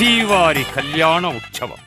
శ్రీవారి కళ్యాణ ఉత్సవం.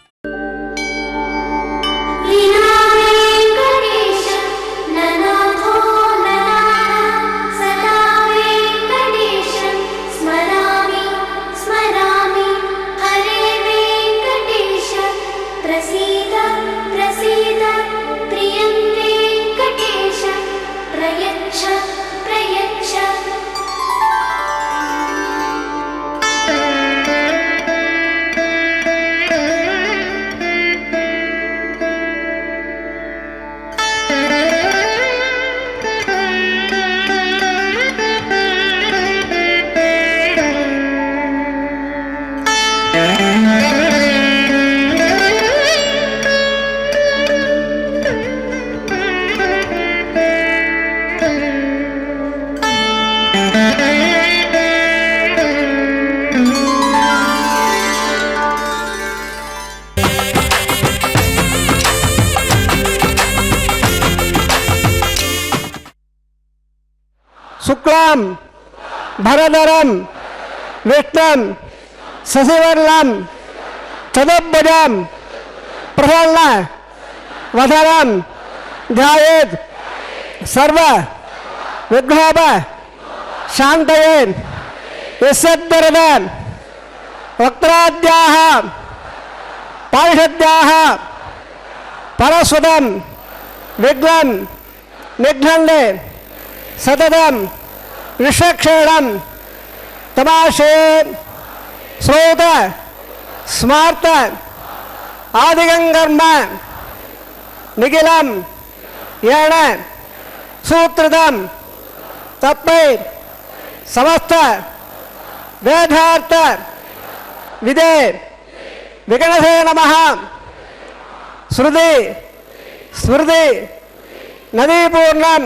शुक्लां भरधरं विष्णुं शशिवर्णं चतुर्भुजं प्रसन्नवदनं ध्यायेत् सर्व विघ्नोप शान्तये. यस्यद्वरदं वक्त्राद्याः पारिषद्याः परस्वतं विघ्नं निघ्नन्ते सततं विश्वक्षेणं तमाशे श्रोत स्मार्त आदिगंगर्म निखिलं येन सूत्रदं तत्मै समस्त वेदार्थ विदे विगणसे नमः. श्रुति स्मृति नदीपूर्णं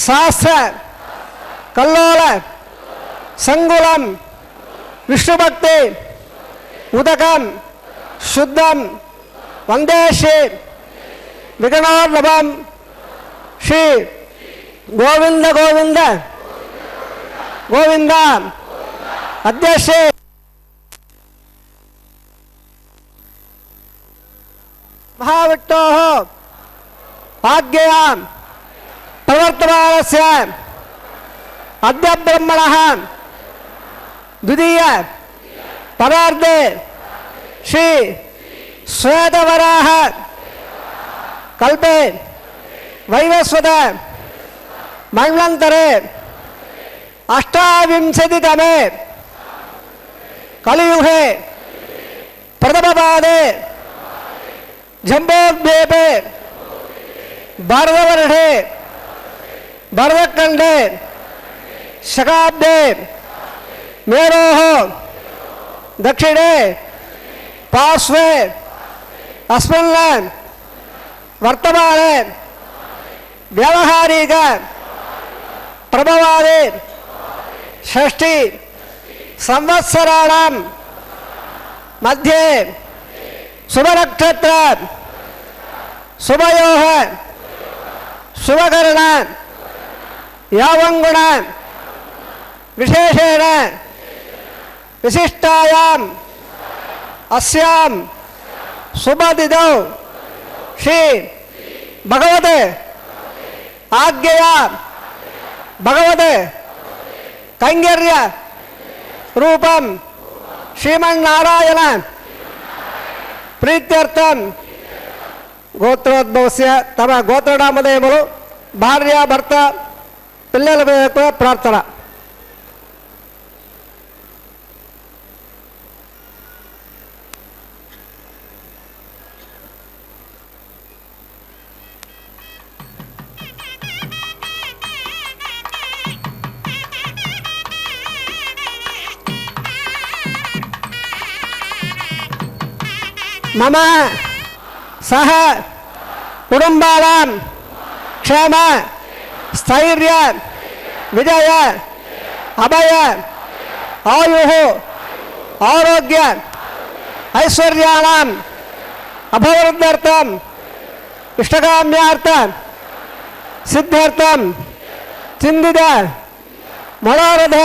शास्त्र कल्लोल संगुलम विष्णुभक्ति उदकम शुद्धम वंदे श्री विगणोर्लभम श्री गोविंद गोविंद गोविंद अध्यक्ष महाविष्णो आज्ञयां प्रवर्तमानस्य अद्य ब्रह्मणः द्वितीय परार्धे श्री श्वेतवराह कल्पे वैवस्वत मंगलांतरे अष्टाविंशतितमे कलियुगे प्रथमपादे जम्बोद्वीपे भारतवर्षे भरतखंडे शकाब्दे मेरोः दक्षिणे पार्श्वे अस्मिन् वर्तमाने व्यावहारिक प्रभवादे षष्ठी संवत्सराणां मध्ये शुभनक्षत्र शुभयोः शुभकरण यावंगुण विशेषेण विशिष्टायां अस्यां शुभतिथौ श्री भगवते आज्ञया भगवते कैंगर्य रूपं श्रीमन्नारायण प्रीत्यर्थं गोत्रोद्भवस्य तम गोत्रनामधेयमुलु भार्या भर्त पिल्लल प्रार्थना. मम सह कुटुंबानां क्षेम स्थैर्य विजय अभय आयुः आरोग्य ऐश्वर्याणां अभिवृद्ध्यर्थं इष्टकाम्यार्थं सिद्ध्यर्थं चिन्तित मनोरथ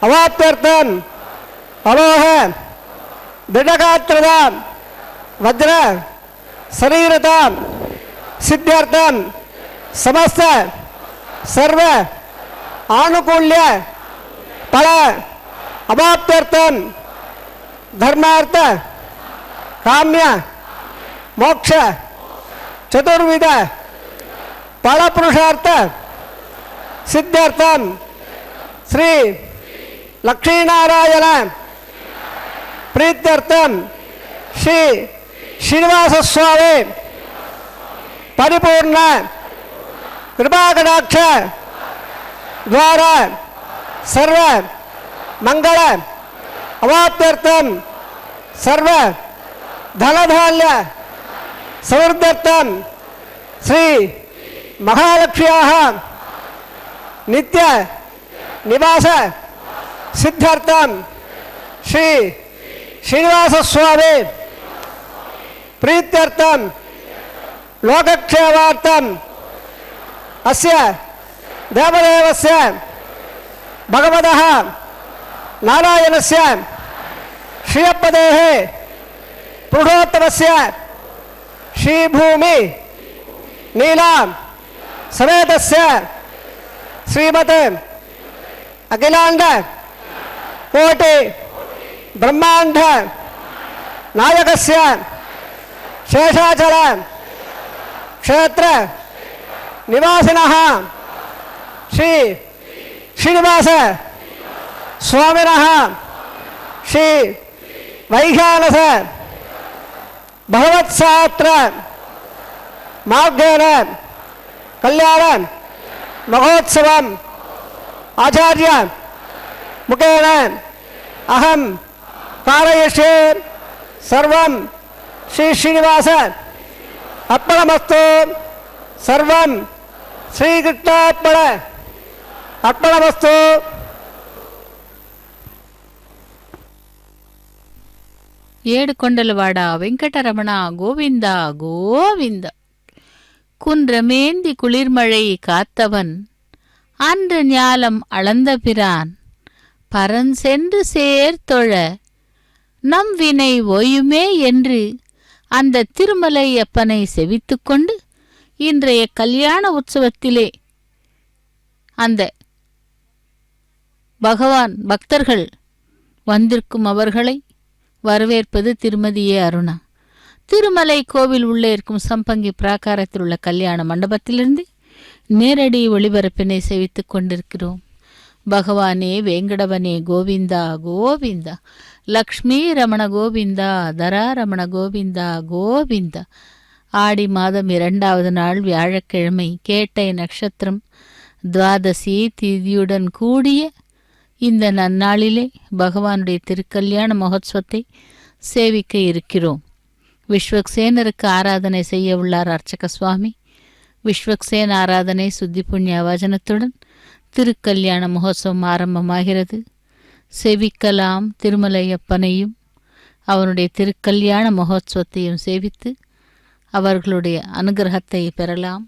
अवाप्त्यर्थं अमोह दृढ़गात्रता वज्र शरीरता सिद्ध्यर्थम समस्त सर्व आनुकूल्य फल अवाप्त्यर्थम धर्मार्थ काम्य मोक्ष चतुर्विध फल पुरुषार्थ सिद्ध्यर्थम श्री लक्ष्मीनारायण प्रीत्यर्थम श्री श्रीनिवास स्वामी परिपूर्ण कृपाकटाक्ष द्वारा सर्व मंगल अवाप्त्यर्थम सर्व धनधान्य समृद्धर्थम श्री महालक्ष्म्याः नित्य निवास सिद्ध्यर्थम श्री श्रीनिवास स्वामी प्रीत्यर्थम लोकक्षेमार्थम अस्य देवदेवस्य भगवतः नारायणस्य श्रियपदेः पुरुषोत्तमस्य श्रीभूमि नीला समेतस्य श्रीमत् अखिलांड कोटि ब्रह्मांड नायकस्य शेषाचल क्षेत्र निवासिनः श्री श्रीनिवास स्वामिनः श्री वैखानस भगवत्शास्त्र मार्गेण कल्याण महोत्सवम् आचार्य मुखेन अहम कारयिष्ये सर्वं श्री श्रीनिवास अर्पणमस्तु सर्वं श्रीकृष्णार्पण अर्पणमस्तु। ఏడుకొండలవాడ వెంకటరమణ గోవింద గోవింద. குன்றமேந்தி குளிர்மழை காத்தவன் அன்று ஞாலம் அளந்த பிரான் பரன் சென்று சேர்த்தொழ நம் வினை ஓயுமே என்று அந்த திருமலை அப்பனை செவித்துக்கொண்டு இன்றைய கல்யாண உற்சவத்திலே அந்த பகவான் பக்தர்கள் வந்திருக்கும் அவர்களை வரவேற்பது திருமதியே அருணா. திருமலை கோவில் உள்ளே இருக்கும் சம்பங்கி பிராகாரத்தில் உள்ள கல்யாண மண்டபத்திலிருந்து நேரடி ஒளிபரப்பினை சேவித்துக் கொண்டிருக்கிறோம். பகவானே வேங்கடவனே கோவிந்தா கோவிந்தா, லக்ஷ்மி ரமண கோவிந்தா, தரா ரமண கோவிந்தா கோவிந்தா. ஆடி மாதம் 2வது நாள் வியாழக்கிழமை கேட்டை நட்சத்திரம் துவாதசி திதியுடன் கூடிய இந்த நன்னாளிலே பகவானுடைய திருக்கல்யாண மகோத்சவத்தை சேவிக்க இருக்கிறோம். விஸ்வக்சேனருக்கு ஆராதனை செய்ய உள்ளார் அர்ச்சக சுவாமி. விஸ்வக்சேன ஆராதனை சுத்தி புண்ணிய வசனத்துடன் திருக்கல்யாண மகோத்சவம் ஆரம்பமாகிறது. சேவிக்கலாம் திருமலையப்பனையும் அவனுடைய திருக்கல்யாண மகோத்சவத்தையும் சேவித்து அவர்களுடைய அனுகிரகத்தை பெறலாம்.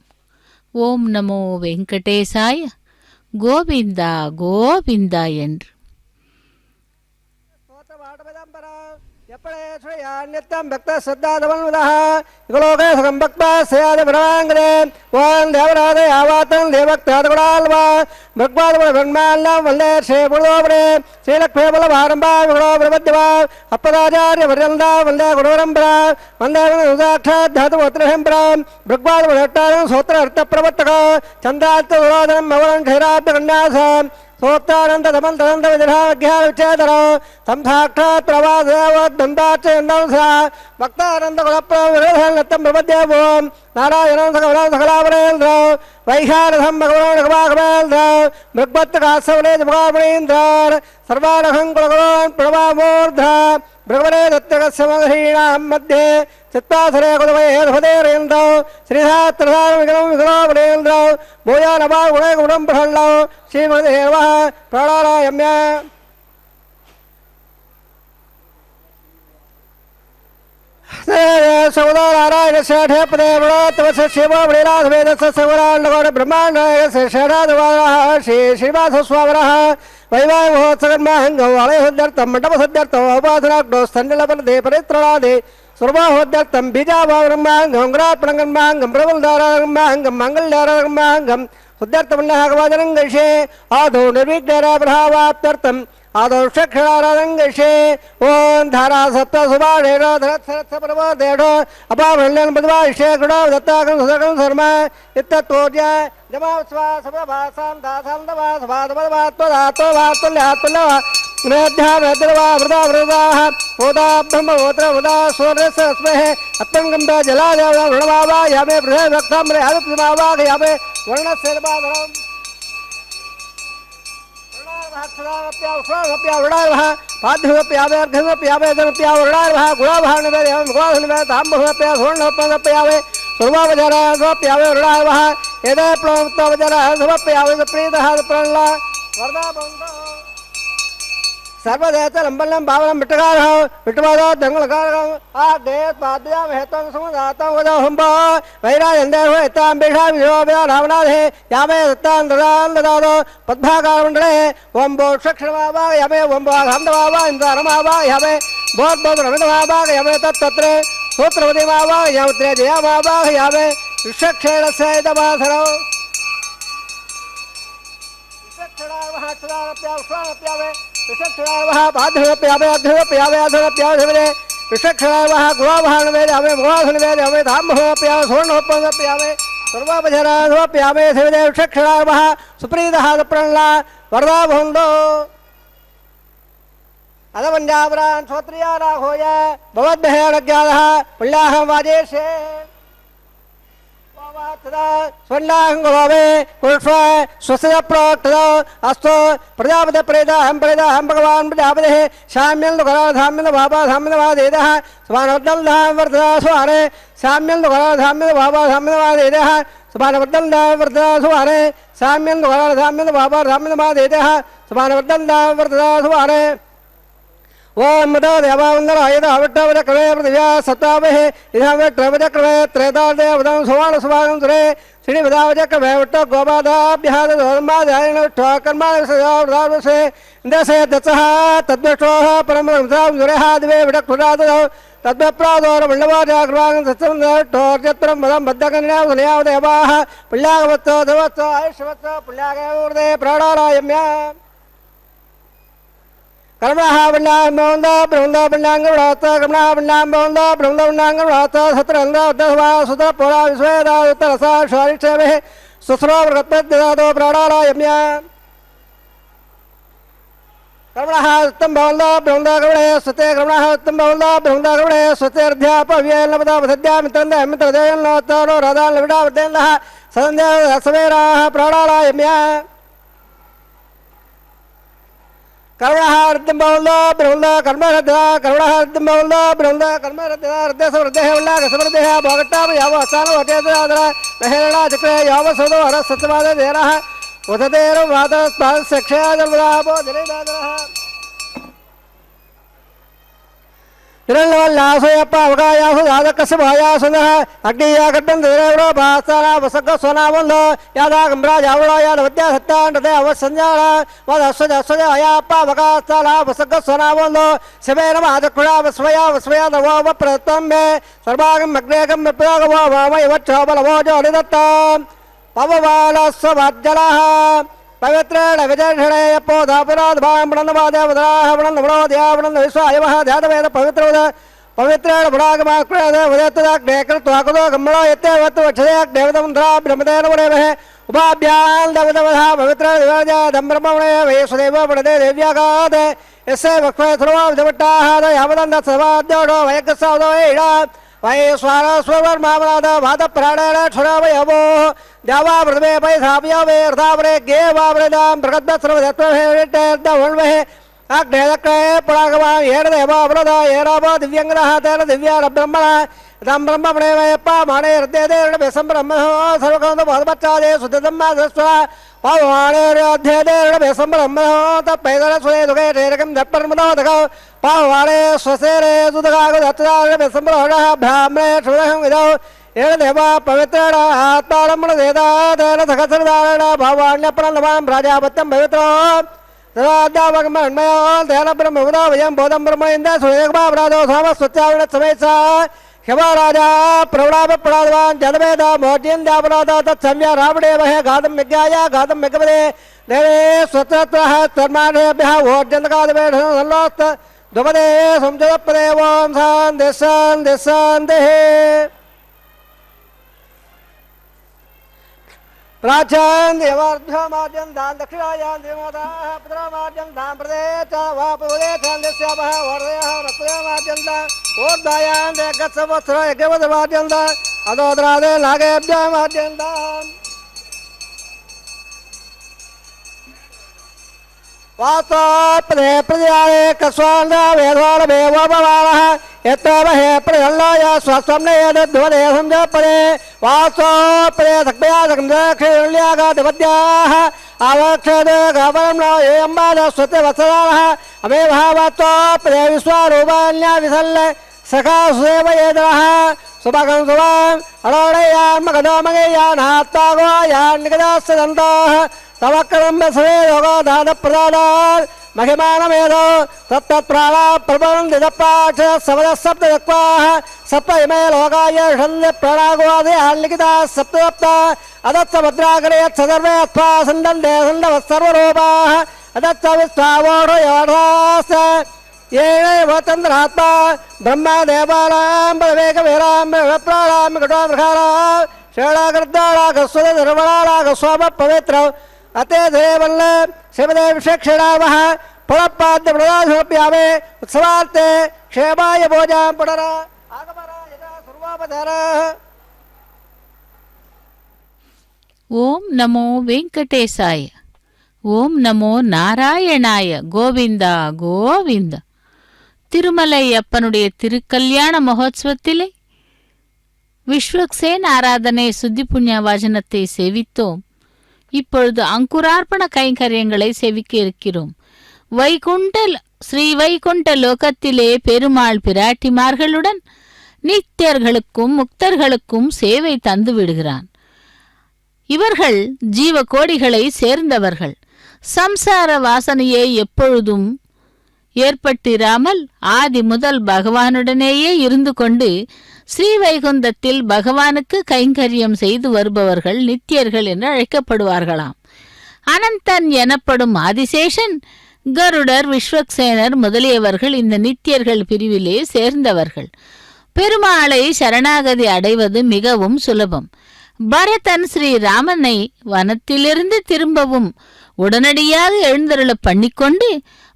ஓம் நமோ வெங்கடேசாய கோவிந்தா கோவிந்தா என்று नित्यं भक्त श्रद्धादमन्वितः इकलोके सुखं भक्त्वा स्याद ब्रह्माङ्गने ओं देवराधे आवातं देवक्तादगुणाल्वा भगवादब्रह्माल्लं वन्दे श्रीपुरोपरे श्रीलक्ष्मीबलभारम्भा विगुणो प्रपद्यवा अपदाचार्यपर्यन्ता वन्दे गुरुपरम्परा वन्दे साक्षात् धातुपुत्रशम्परा भगवादब्रह्माण्डं सूत्रार्थप्रवर्तक चन्द्रार्थगुणोदनं मवनं क्षीराब्धकन्यासम् सोक्तानंद धमन तदंत विदधाज्ञाविच्छेदर तम साक्षात् प्रवादेवदंताच्चयन्दंसा भक्तानंद गुणप्रविरधनत्तं प्रपद्येवं नारायणं सकलं सकलावरेन्द्र वैखानसं भगवान् भगवागमेन्द्र भगवत्कासवने जमुगामणीन्द्र सर्वानहं कुलगुणान् प्रणमामूर्ध भगवने दत्तकस्य महर्षीणां मध्ये चित्तासरे कुलमहेधपतेरेन्द्र श्रीधात्रधारविगणं विगणोपरेन्द्र भूया नमः गुणैगुणं प्रसन्नौ श्रीमते नमः प्राणायाम्य सौदारायणस्य ठेपदे वृणोत्तमस्य शिवोपरीनाथवेदस्य सौराण्डगौर ब्रह्माण्डस्य शेषादवारः श्री श्रीनिवासस्वामिनः वैवाह महोत्सवन्माहंगो वलयहोद्यर्थं मंडपसोद्यर्थं उपासनाग्नो स्थण्डलपनदे परित्रणादे सर्वाहोद्यर्थं बीजाभावरम्माहंगं ग्रात्पणगन्माहंगं प्रबलधारागन्माहंगं मंगलधारागन्माहंगं सुद्यर्थमन्नहागवाजरङ्गशे आदौ निर्विघ्नराप्रभावाप्त्यर्थम् आदौ षक्षरारङ्गशे ओं धारा सप्त सुभाषेण धरत्सरत्सपर्वदेढ अपाभरण्यं पद्माविषे गुणाव दत्ताकं सुदकं शर्म इत्तत्तोज्य जमास्वा सभभासां दासां दवासभादपदवात्वदात्ववात्वल्यात्वल्लवा मेध्यामेद्रवा वृदा वृदाः ओदा ब्रह्मवोत्र वृदा सूर्यस्मः अत्तङ्गम्बा जलादेवता वृणमावा यामे बृहे भक्ताम्रे आदित्यमावा यामे वर्णसेर्वाधरम् सर्वदेत लंबलम बावलम बिटकार हो बिटवादा दंगलकार हो आ देत पादया महतंग समुदाता वदा हंबा वैरा अंदर हो इताम बेषा विहो बया रावणा है यामे दत्तान ददान ददादो पद्भाकार मंडले वंबो क्षक्षरमावा यामे वंबो हमदवावा इंद्रमावा यामे बहुत बहुत रमदवावा यामे तत्र सूत्रवदेवावा यामे जयामावा यामे विषक्षेण सैदवासरो विषक्षणा महाक्षणा प्यावे विषक्षणावः पाद्धव्यावे अध्यव्यावे अधव्यावे विषक्षणावः गुणावहानवे यावे मुगासनवे यावे धामहोप्यावे सुवर्णोपमप्यावे सर्वापजराधोप्यावे सेवे विषक्षणावः सुप्रीतः प्रणला वरदा भोन्दो अदवञ्जावरान् श्रोत्रिया राघोय भवद्भयज्ञानः पुण्याः वाजेशे स्वर्णांगभावे पुरुष स्वस्य प्रोक्तदा अस्तो प्रजापति प्रेदाहं भगवान् प्रजापति साम्यं दुखरा धाम्यं भावा धाम्यं वादेदः स्वानवद्दं धाम वर्धदा सुहारे साम्यं दुखरा धाम्यं भावा धाम्यं वादेदः स्वानवद्दं धाम वर्धदा सुहारे साम्यं दुखरा धाम्यं भावा धाम्यं वादेदः स्वानवद्दं धाम वर्धदा सुहारे ओम मदो देवावंदर आयदा अवट्टवद क्रवे पृथिव्या सत्तावहे इधावट त्रवद क्रवे त्रेतादे वदं सुवाण सुवागं सुरे श्री विदावज क्रवे वट्ट गोपादाभ्याद धर्मादायन ठोकर्माण सदावदावसे इंद्रसे दत्सः तद्वष्टोः परमंसां सुरेहा दिवे विडक्खुरादो तद्वप्रादोर मंडवाजाग्रवागं सत्संद ठोर्यत्रं वदं बद्धकन्याव सुनयाव देवाः पुण्यागवत्तो देवत्तो आयुष्यवत्तो पुण्यागवृदे प्राणारायम्या कर्मणः वृन्दाबन्ध ब्रह्मबन्धाङ्गव्रत कर्मणः वृन्दाबन्ध ब्रह्मबन्धाङ्गव्रत सत्रन्द्रवा सुतरपुरा विश्वेदा उत्तरसा स्वारिक्षेमः सुस्रोवृत्तददातो प्राणारायम्या कर्मणः उत्तमबन्ध ब्रह्मकर्मणे सुते कर्मणः उत्तमबन्ध ब्रह्मकर्मणे सुतेर्ध्यापव्येन नवदा वसद्या मित्रन्द मित्रदेयन नोत्तरो राधान लविडा वदेनः सन्ध्या सवेराः प्राणारायम्या कर्मणः अर्धम्बौल्द ब्रह्मदा कर्मरद्धा कर्मणः अर्धम्बौल्द ब्रह्मदा कर्मरद्धा अर्धसवृद्धेः उल्लाघसवृद्धेः भोगट्टाप याव असानो अचेतनादर महेरणा चक्रे याव सदो हर सत्यवाद देरः उदतेर वादस्पाद सक्षया जलवदापो जलेदादरः हिरण्यवल्लासोयप्प अवगायासु जातकस्य भायासुनः अग्निया कट्टं देरेवरो भास्तारा वसग्ग सोनावन्द यादा गम्भरा जावड़ा याद वद्या सत्तांडते अवसंजारा वदस्वज अयाप्प अवगास्तारा वसग्ग सोनावन्द शिवेन मादकुळा वस्वया दवो प्रतम्बे सर्वागं अग्नेगं विप्रगवो वामय वच्छोबलवो जोडिदत्ता पववालस्व वाज्जलः पवित्रेण विजयषणे यपोधापुराध भाम्बणनवादेवदाः वणनवणोद्यावणन विश्वायवः ध्यातवेद पवित्रेण भुडागमाक्रेद उदयत्तदाग्ने कृत्वाकुतो गम्मणो यत्तेवत्तु वक्षदेग्देवतमन्त्रा ब्रह्मतेन वरेमहे उपाभ्यां दवदवधा पवित्रेण दिवाजदं ब्रह्मणे वयसुदेव पणदे देव्यागाद यस्य वक्ष्मे सर्वा विधवट्टाः यावदन्दत्सवाद्योडो वयकस्सावदो एडा वै स्वारस्वर्मामनाद भातप्राणेन क्षुरावयवो द्यावा पृथ्वे पैसाव्यवे अर्धावरे गे वावरेदां प्रगद्धस्रवदत्वहेर्दवण्वहे अग्नेदक्रे परागवान् येन देवावृदा येराव दिव्यङ्गदः तेन दिव्यारब्रह्मणः इदं ब्रह्मणेवयप्प माणे हृदयदेर्णवे सम्ब्रह्मणो सर्वकान्तो भवद्बच्चादे सुद्धम्मादस्वा पाववाणेर्योध्येदेर्णवे सम्ब्रह्मणो तत्पैदरस्वरे दुःखे शेरकं दत्पर्मदोदकौ पाववाणे स्वसेरे सुदगागुदत्तदार्णवे सम्ब्रह्मणः ब्राह्मणे क्षुदहं विदौ येन देवा पवित्रेण आत्मारम्भणदेदा तेन सखसरदारेण भावाण्यप्रणमां प्राजापत्यं पवित्रो தேவாத்யாவகமன்மயோ தேனபிரம் விபதாவயம் போதம் பிரம்மேந்த சுயகுமாபராதோ சோமஸ்வத்யாவண சமேசா ஹிமராஜா பிரவணாபப்படாதவான் ஜனமேதா மோட்யம் தியாபராதா தத் சம்யா ராவணேவஹ காதம் விஜ்ஞாய காதம் விகவதே தேவே ஸ்வத்ரத்ரஹ தர்மாணேபியः ஓட்யந்தகாதவேஷ சல்லோஸ்த துவதே சம்ஜதப்பதே ஓம் சாந்தி சாந்தி சாந்திः प्राचान देवार्धमाद्यं दान दक्षिणायां देवताः पुत्रमाद्यं दान प्रदेश वापुरे चंदस्यावः वर्धयः रत्नमाद्यं दान ओर्धायां देगत्सवस्त्र यज्ञवदमाद्यं दान अदोद्रादे नागेभ्यमाद्यं दान वास्तवपदे प्रजाले कस्वान्दा वेदवाल वेवोपवालः यत्तवहे प्रजल्लाय स्वस्वम्ने यद्ध्वदे संजपदे वास्तवपदे सक्मया सक्मदक्षिण्यागादिपद्याः आवक्षदे गवनं न एम्बाद स्वत्यवत्सराः अमेवः वास्तवपदे विश्वारूपान्या विसल्ल सखा सुदेवयेदरः सुभगं सुवाम् अरोडयान् मगदोमगेयान् हात्तागोयान् निगदास्सदन्ताः तवक्रम सवे योगो दान प्रदानात् महिमानमेधो तत्तत्प्राणा प्रबन्धितपाठ सवद सप्तदक्वाः सप्त इमे लोकाय षण्य प्राणागोदे आल्लिखिताः सप्तसप्ता अदत्त भद्राकरे सर्वे अत्वा सन्दन्ते सन्दवत्सर्वरूपाः अदत्त विश्वावोढो योधाश्च येनैव चन्द्रात्मा ब्रह्मा देवानां बलवेगवीरां प्राणां कटोमृगाणां शेणाकृताणागस्वद निर्मलाणागस्वामपवित्रौ अते देवल्ल शिवदेव विशेक्षणावः पुरपाद्य प्रदासोप्यामे उत्सवार्थे क्षेमाय भोजां पुनरा आगमरा यदा सर्वापधारः ஓம் நமோ வெங்கடேசாய. ஓம் நமோ நாராயணாய. கோவிந்தா கோவிந்தா. திருமலை அப்பனுடைய திருக்கல்யாண மகோத்சவத்திலே விஸ்வக்சேன் ஆராதனை சுத்தி புண்ணிய வாசனத்தை சேவித்தோம். இப்பொழுது அங்குரார்ப்பண கைங்கரியங்களை சேவிக்க இருக்கிறோம். ஸ்ரீ வைகுண்ட லோகத்திலே பெருமாள் பிராட்டிமார்களுடன் நித்தியர்களுக்கும் முக்தர்களுக்கும் சேவை தந்து விடுகிறான். இவர்கள் ஜீவ கோடிகளை சேர்ந்தவர்கள். சம்சார வாசனையே எப்பொழுதும் ஏற்பட்டிராமல் ஆதி முதல் பகவானுடனேயே இருந்து கொண்டு ஸ்ரீவைகுந்தத்தில் பகவானுக்கு கைங்கரியம் செய்து வருபவர்கள் நித்தியர்கள் என்று அழைக்கப்படுவார்களாம். அனந்தன் எனப்படும் ஆதிசேஷன், கருடர், விஸ்வக்சேனர் முதலியவர்கள் இந்த நித்தியர்கள் பிரிவிலே சேர்ந்தவர்கள். பெருமாளை சரணாகதி அடைவது மிகவும் சுலபம். பரதன் ஸ்ரீராமனை வனத்திலிருந்து திரும்பவும் உடனடியாக எழுந்தருள பண்ணிக்கொண்டு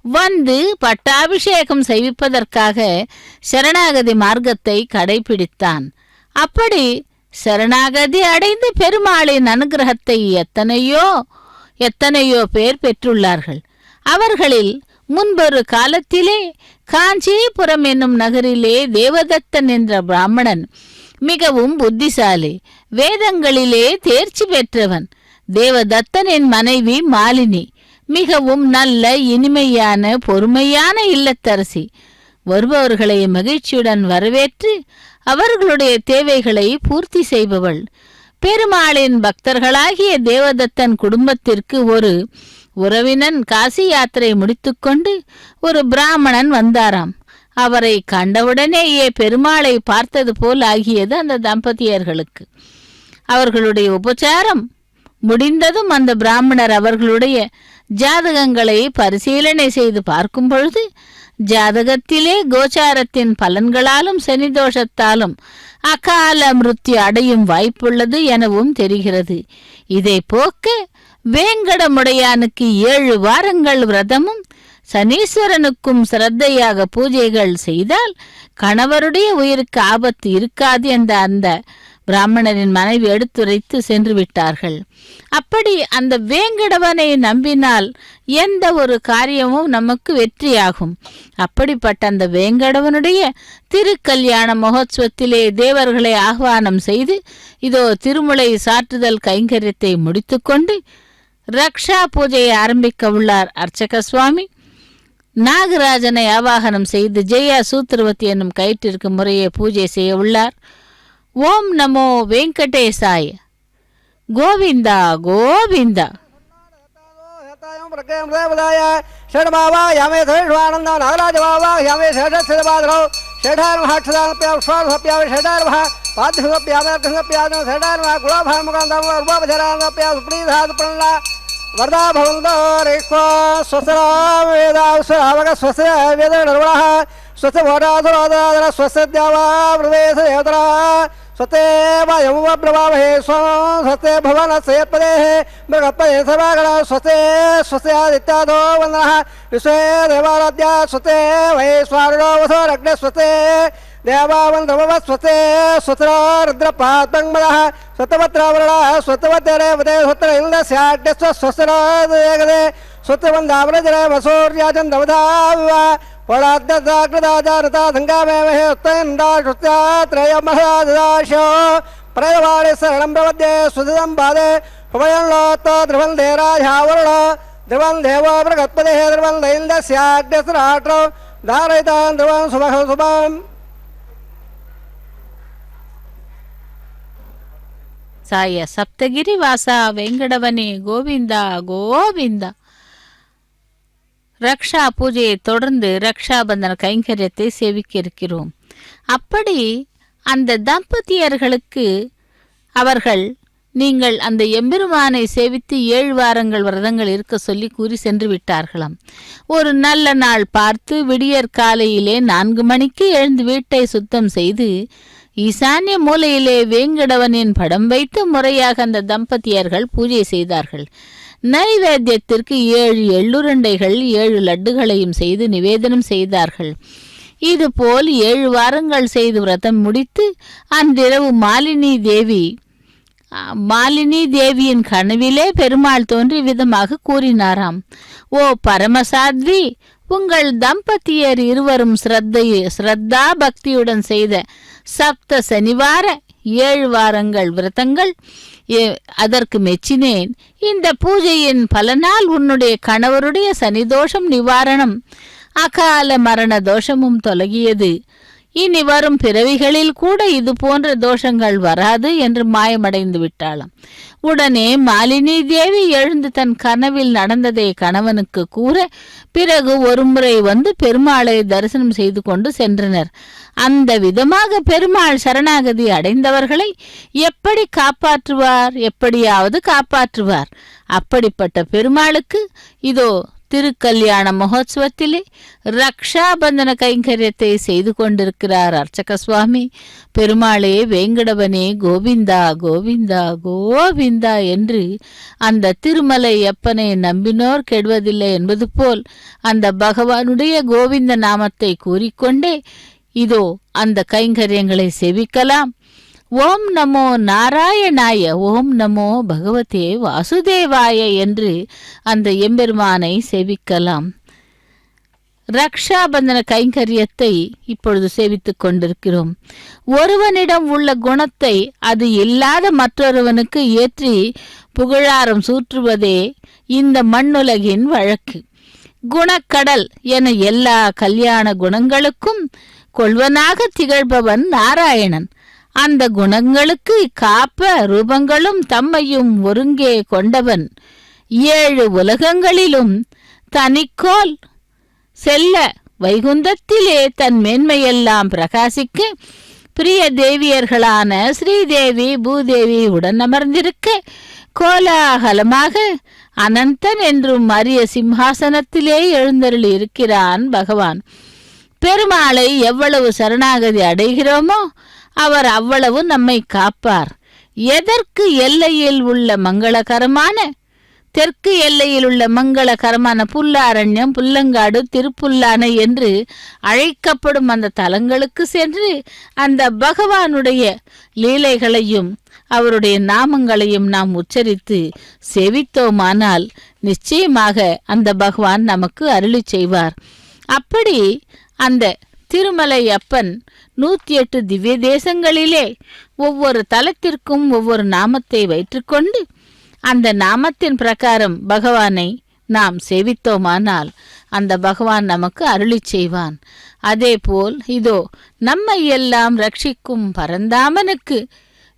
வந்து பட்டாபிஷேகம் செய்விப்பதற்காக சரணாகதி மார்க்கத்தை கடைபிடித்தான். அப்படி சரணாகதி அடைந்து பெருமாளின் அனுகிரகத்தை எத்தனையோ பேர் பெற்றுள்ளார்கள். அவர்களில் முன்பொரு காலத்திலே காஞ்சிபுரம் என்னும் நகரிலே தேவதத்தன் என்ற பிராமணன் மிகவும் புத்திசாலி, வேதங்களிலே தேர்ச்சி பெற்றவன். தேவதத்தனின் மனைவி மாலினி மிகவும் நல்ல இனிமையான பொறுமையான இல்லத்தரசி. வருபவர்களை மகிழ்ச்சியுடன் வரவேற்று அவர்களுடைய தேவைகளை பூர்த்தி செய்பவள். பெருமாளின் பக்தர்களாகிய தேவதத்தன் குடும்பத்திற்கு ஒரு உறவினன் காசி யாத்திரை முடித்துக்கொண்டு ஒரு பிராமணன் வந்தாராம். அவரை கண்டவுடனேயே பெருமாளை பார்த்தது போல் ஆகியது அந்த தம்பதியர்களுக்கு. அவர்களுடைய உபச்சாரம் முடிந்ததும் அந்த பிராமணர் அவர்களுடைய ஜாதகங்களை பரிசீலனை செய்து பார்க்கும் பொழுது ஜாதகத்திலே கோச்சாரத்தின் பலன்களாலும் சனி தோஷத்தாலும் அகால மிருத்யு அடையும் வாய்ப்புள்ளது எனவும் தெரிகிறது. இதை போக்க வேங்கடமுடையானுக்கு 7 வாரங்கள் விரதமும் சனீஸ்வரனுக்கும் சிரத்தையாக பூஜைகள் செய்தால் கணவருடைய உயிருக்கு ஆபத்து இருக்காது என்ற அந்த பிராமணரின் மனைவி எடுத்துரைத்து சென்று விட்டார்கள். அப்படி அந்த வேங்கடவனை நம்பினால் எந்த ஒரு காரியமும் நமக்கு வெற்றியாகும். அப்படிப்பட்ட அந்த வேங்கடவனுடைய திருக்கல்யாண மகோத்சவத்திலே தேவர்களை ஆஹ்வானம் செய்து இதோ திருமுலை சாற்றுதல் கைங்கரியத்தை முடித்துக்கொண்டு ரக்ஷா பூஜையை ஆரம்பிக்க உள்ளார் அர்ச்சக சுவாமி. நாகராஜனை ஆவாகனம் செய்து ஜெயா சூத்திரவதி என்னும் கயிற்றிற்கு முறையே பூஜை செய்ய உள்ளார். ஓம் நமோ வெங்கடேசாய. கோவிந்தா கோவிந்தா. षड्भावा यामे सहिष्वानंद नागराज बाबा यामे षडक्षरबाधरो षडार महाक्षराप्या स्वार्भप्या षडार पाद्यप्या कृष्णप्या षडार गुलाभामुकांतप्या सुप्रीधात प्रणला वरदा भवन्तो रेक्ष्वा स्वस्रा वेदावसरावक स्वस्य वेद निर्वणः स्वस्य वोराधुराधार स्वस्य द्यावा प्रवेश योतरा स्वते वायमुब्रवामहे स्वस्ते भुवनस्य यत्पदेः मृगपदे सर्वागण स्वस्ते स्वस्यादित्यादो वन्दनः विश्वे देवाराध्या स्वस्ते वैश्वानरो वसोरग्ने स्वस्ते देवावन्द्रवः स्वस्ते स्वस्त्र रुद्रपात्मङ्मदः स्वतवत्रावरणः स्वतवतेरेवते स्वत्र इन्द्रस्याड्यस्व स्वस्त्रदेगदे स्वत्रवन्दावरजरे वसूर्याचन्द्रवधा पराद्यकृदाचारता संगामेमहे उत्तयन्दा श्रुत्यात्रयमहदाशो प्रयवाणे शरणं प्रपद्ये सुदितं पादे उपयन्लोत्तो ध्रुवन्दे राजावरुण ध्रुवं देवो बृहत्पदेः ध्रुवं दैन्द्रस्याड्यस्राट्रो धारयितां ध्रुवं सुमः शुभम् சாய சப்தகிரி வாசா வெங்கடவனே கோவிந்தா கோவிந்தா. ரக்ஷா பூஜையை தொடர்ந்து ரக்ஷாபந்தன கைங்கரியத்தை சேவிக்க இருக்கிறோம். அப்படி அந்த தம்பதியர்களுக்கு அவர்கள் நீங்கள் அந்த எம்பெருமானை சேவித்து 7 வாரங்கள் விரதங்கள் இருக்க சொல்லி கூறி சென்று விட்டார்களாம். ஒரு நல்ல நாள் பார்த்து விடியற் காலையிலே 4 மணிக்கு எழுந்து வீட்டை சுத்தம் செய்து ஈசான்ய மூலையிலே வேங்கடவனின் படம் வைத்து முறையாக அந்த தம்பதியர்கள் பூஜை செய்தார்கள். நைவேத்தியத்திற்கு 7 எள்ளுருண்டைகள் 7 லட்டுகளையும் செய்து நிவேதனம் செய்தார்கள். இதுபோல் 7 வாரங்கள் செய்து விரதம் முடித்து அன்றிரவு மாலினி தேவியின் கனவிலே பெருமாள் தோன்றி விதமாக கூறினாராம். ஓ பரமசாத்வி, உங்கள் தம்பதியர் இருவரும் ஸ்ரத்தா பக்தியுடன் செய்த சப்த சனிவார 7 வாரங்கள் விரதங்கள் அதற்கு மெச்சினேன். இந்த பூஜையின் பலனால் உன்னுடைய கணவருடைய சனிதோஷம் நிவாரணம், அகால மரண தோஷமும் தொலகியது. இனி வரும் பிறவிகளில் கூட இது போன்ற தோஷங்கள் வராது என்று மாயமடைந்து விட்டாளாம். உடனே மாலினி தேவி எழுந்து தன் கனவில் நடந்ததை கணவனுக்கு கூற, பிறகு ஒரு முறை வந்து பெருமாளை தரிசனம் செய்து கொண்டு சென்றனர். அந்த விதமாக பெருமாள் சரணாகதி அடைந்தவர்களை எப்படி காப்பாற்றுவார்? எப்படியாவது காப்பாற்றுவார். அப்படிப்பட்ட பெருமாளுக்கு இதோ திருக்கல்யாண மகோத்சவத்திலே ரக்ஷாபந்தன கைங்கரியத்தை செய்து கொண்டிருக்கிறார் அர்ச்சக சுவாமி. பெருமாளே வேங்கடவனே கோவிந்தா கோவிந்தா கோவிந்தா என்று அந்த திருமலை அப்பனை நம்பினோர் கெடுவதில்லை என்பது போல் அந்த பகவானுடைய கோவிந்த நாமத்தை கூறிக்கொண்டே இதோ அந்த கைங்கரியங்களை செவிக்கலாம். ஓம் நமோ நாராயணாய, ஓம் நமோ பகவதே வாசுதேவாய என்று அந்த எம்பெருமானை சேவிக்கலாம். ரக்ஷாபந்தன கைங்கரியத்தை இப்பொழுது சேவித்துக் கொண்டிருக்கிறோம். ஒருவனிடம் உள்ள குணத்தை அது இல்லாத மற்றொருவனுக்கு ஏற்றி புகழாரம் சூற்றுவதே இந்த மண்ணுலகின் வழக்கு. குணக்கடல் என எல்லா கல்யாண குணங்களுக்கும் கொள்வனாக திகழ்பவன் நாராயணன். அந்த குணங்களுக்கு காப்ப ரூபங்களும் தம்மையும் ஒருங்கே கொண்டவன். 7 உலகங்களிலும் தனிக்கோல் செல்ல வைகுந்தத்திலே தன் மேன்மையெல்லாம் பிரகாசிக்க பிரிய தேவியர்களான ஸ்ரீதேவி பூதேவி உடன் அமர்ந்திருக்க கோலாகலமாக அனந்தன் என்றும் அரிய சிம்ஹாசனத்திலே எழுந்தருளி இருக்கிறான் பகவான். பெருமாளை எவ்வளவு சரணாகதி அடைகிறோமோ அவர் அவ்வளவு நம்மை காப்பார். எதற்கு எல்லையில் உள்ள மங்களகரமான தெற்கு எல்லையில் உள்ள மங்களகரமான புல்லாரண்யம், புல்லங்காடு, திருப்புல்லானை என்று அழைக்கப்படும் அந்த தலங்களுக்கு சென்று அந்த பகவானுடைய லீலைகளையும் அவருடைய நாமங்களையும் நாம் உச்சரித்து செவித்தோமானால் நிச்சயமாக அந்த பகவான் நமக்கு அருளி செய்வார். அப்படி அந்த திருமலை அப்பன் 108 திவ்ய தேசங்களிலே ஒவ்வொரு தலத்திற்கும் ஒவ்வொரு நாமத்தை வைத்துக்கொண்டு அந்த நாமத்தின் பிரகாரம் பகவானை நாம் சேவித்தோமானால் அந்த பகவான் நமக்கு அருளி செய்வான். அதேபோல் இதோ நம்மை எல்லாம் ரட்சிக்கும் பரந்தாமனுக்கு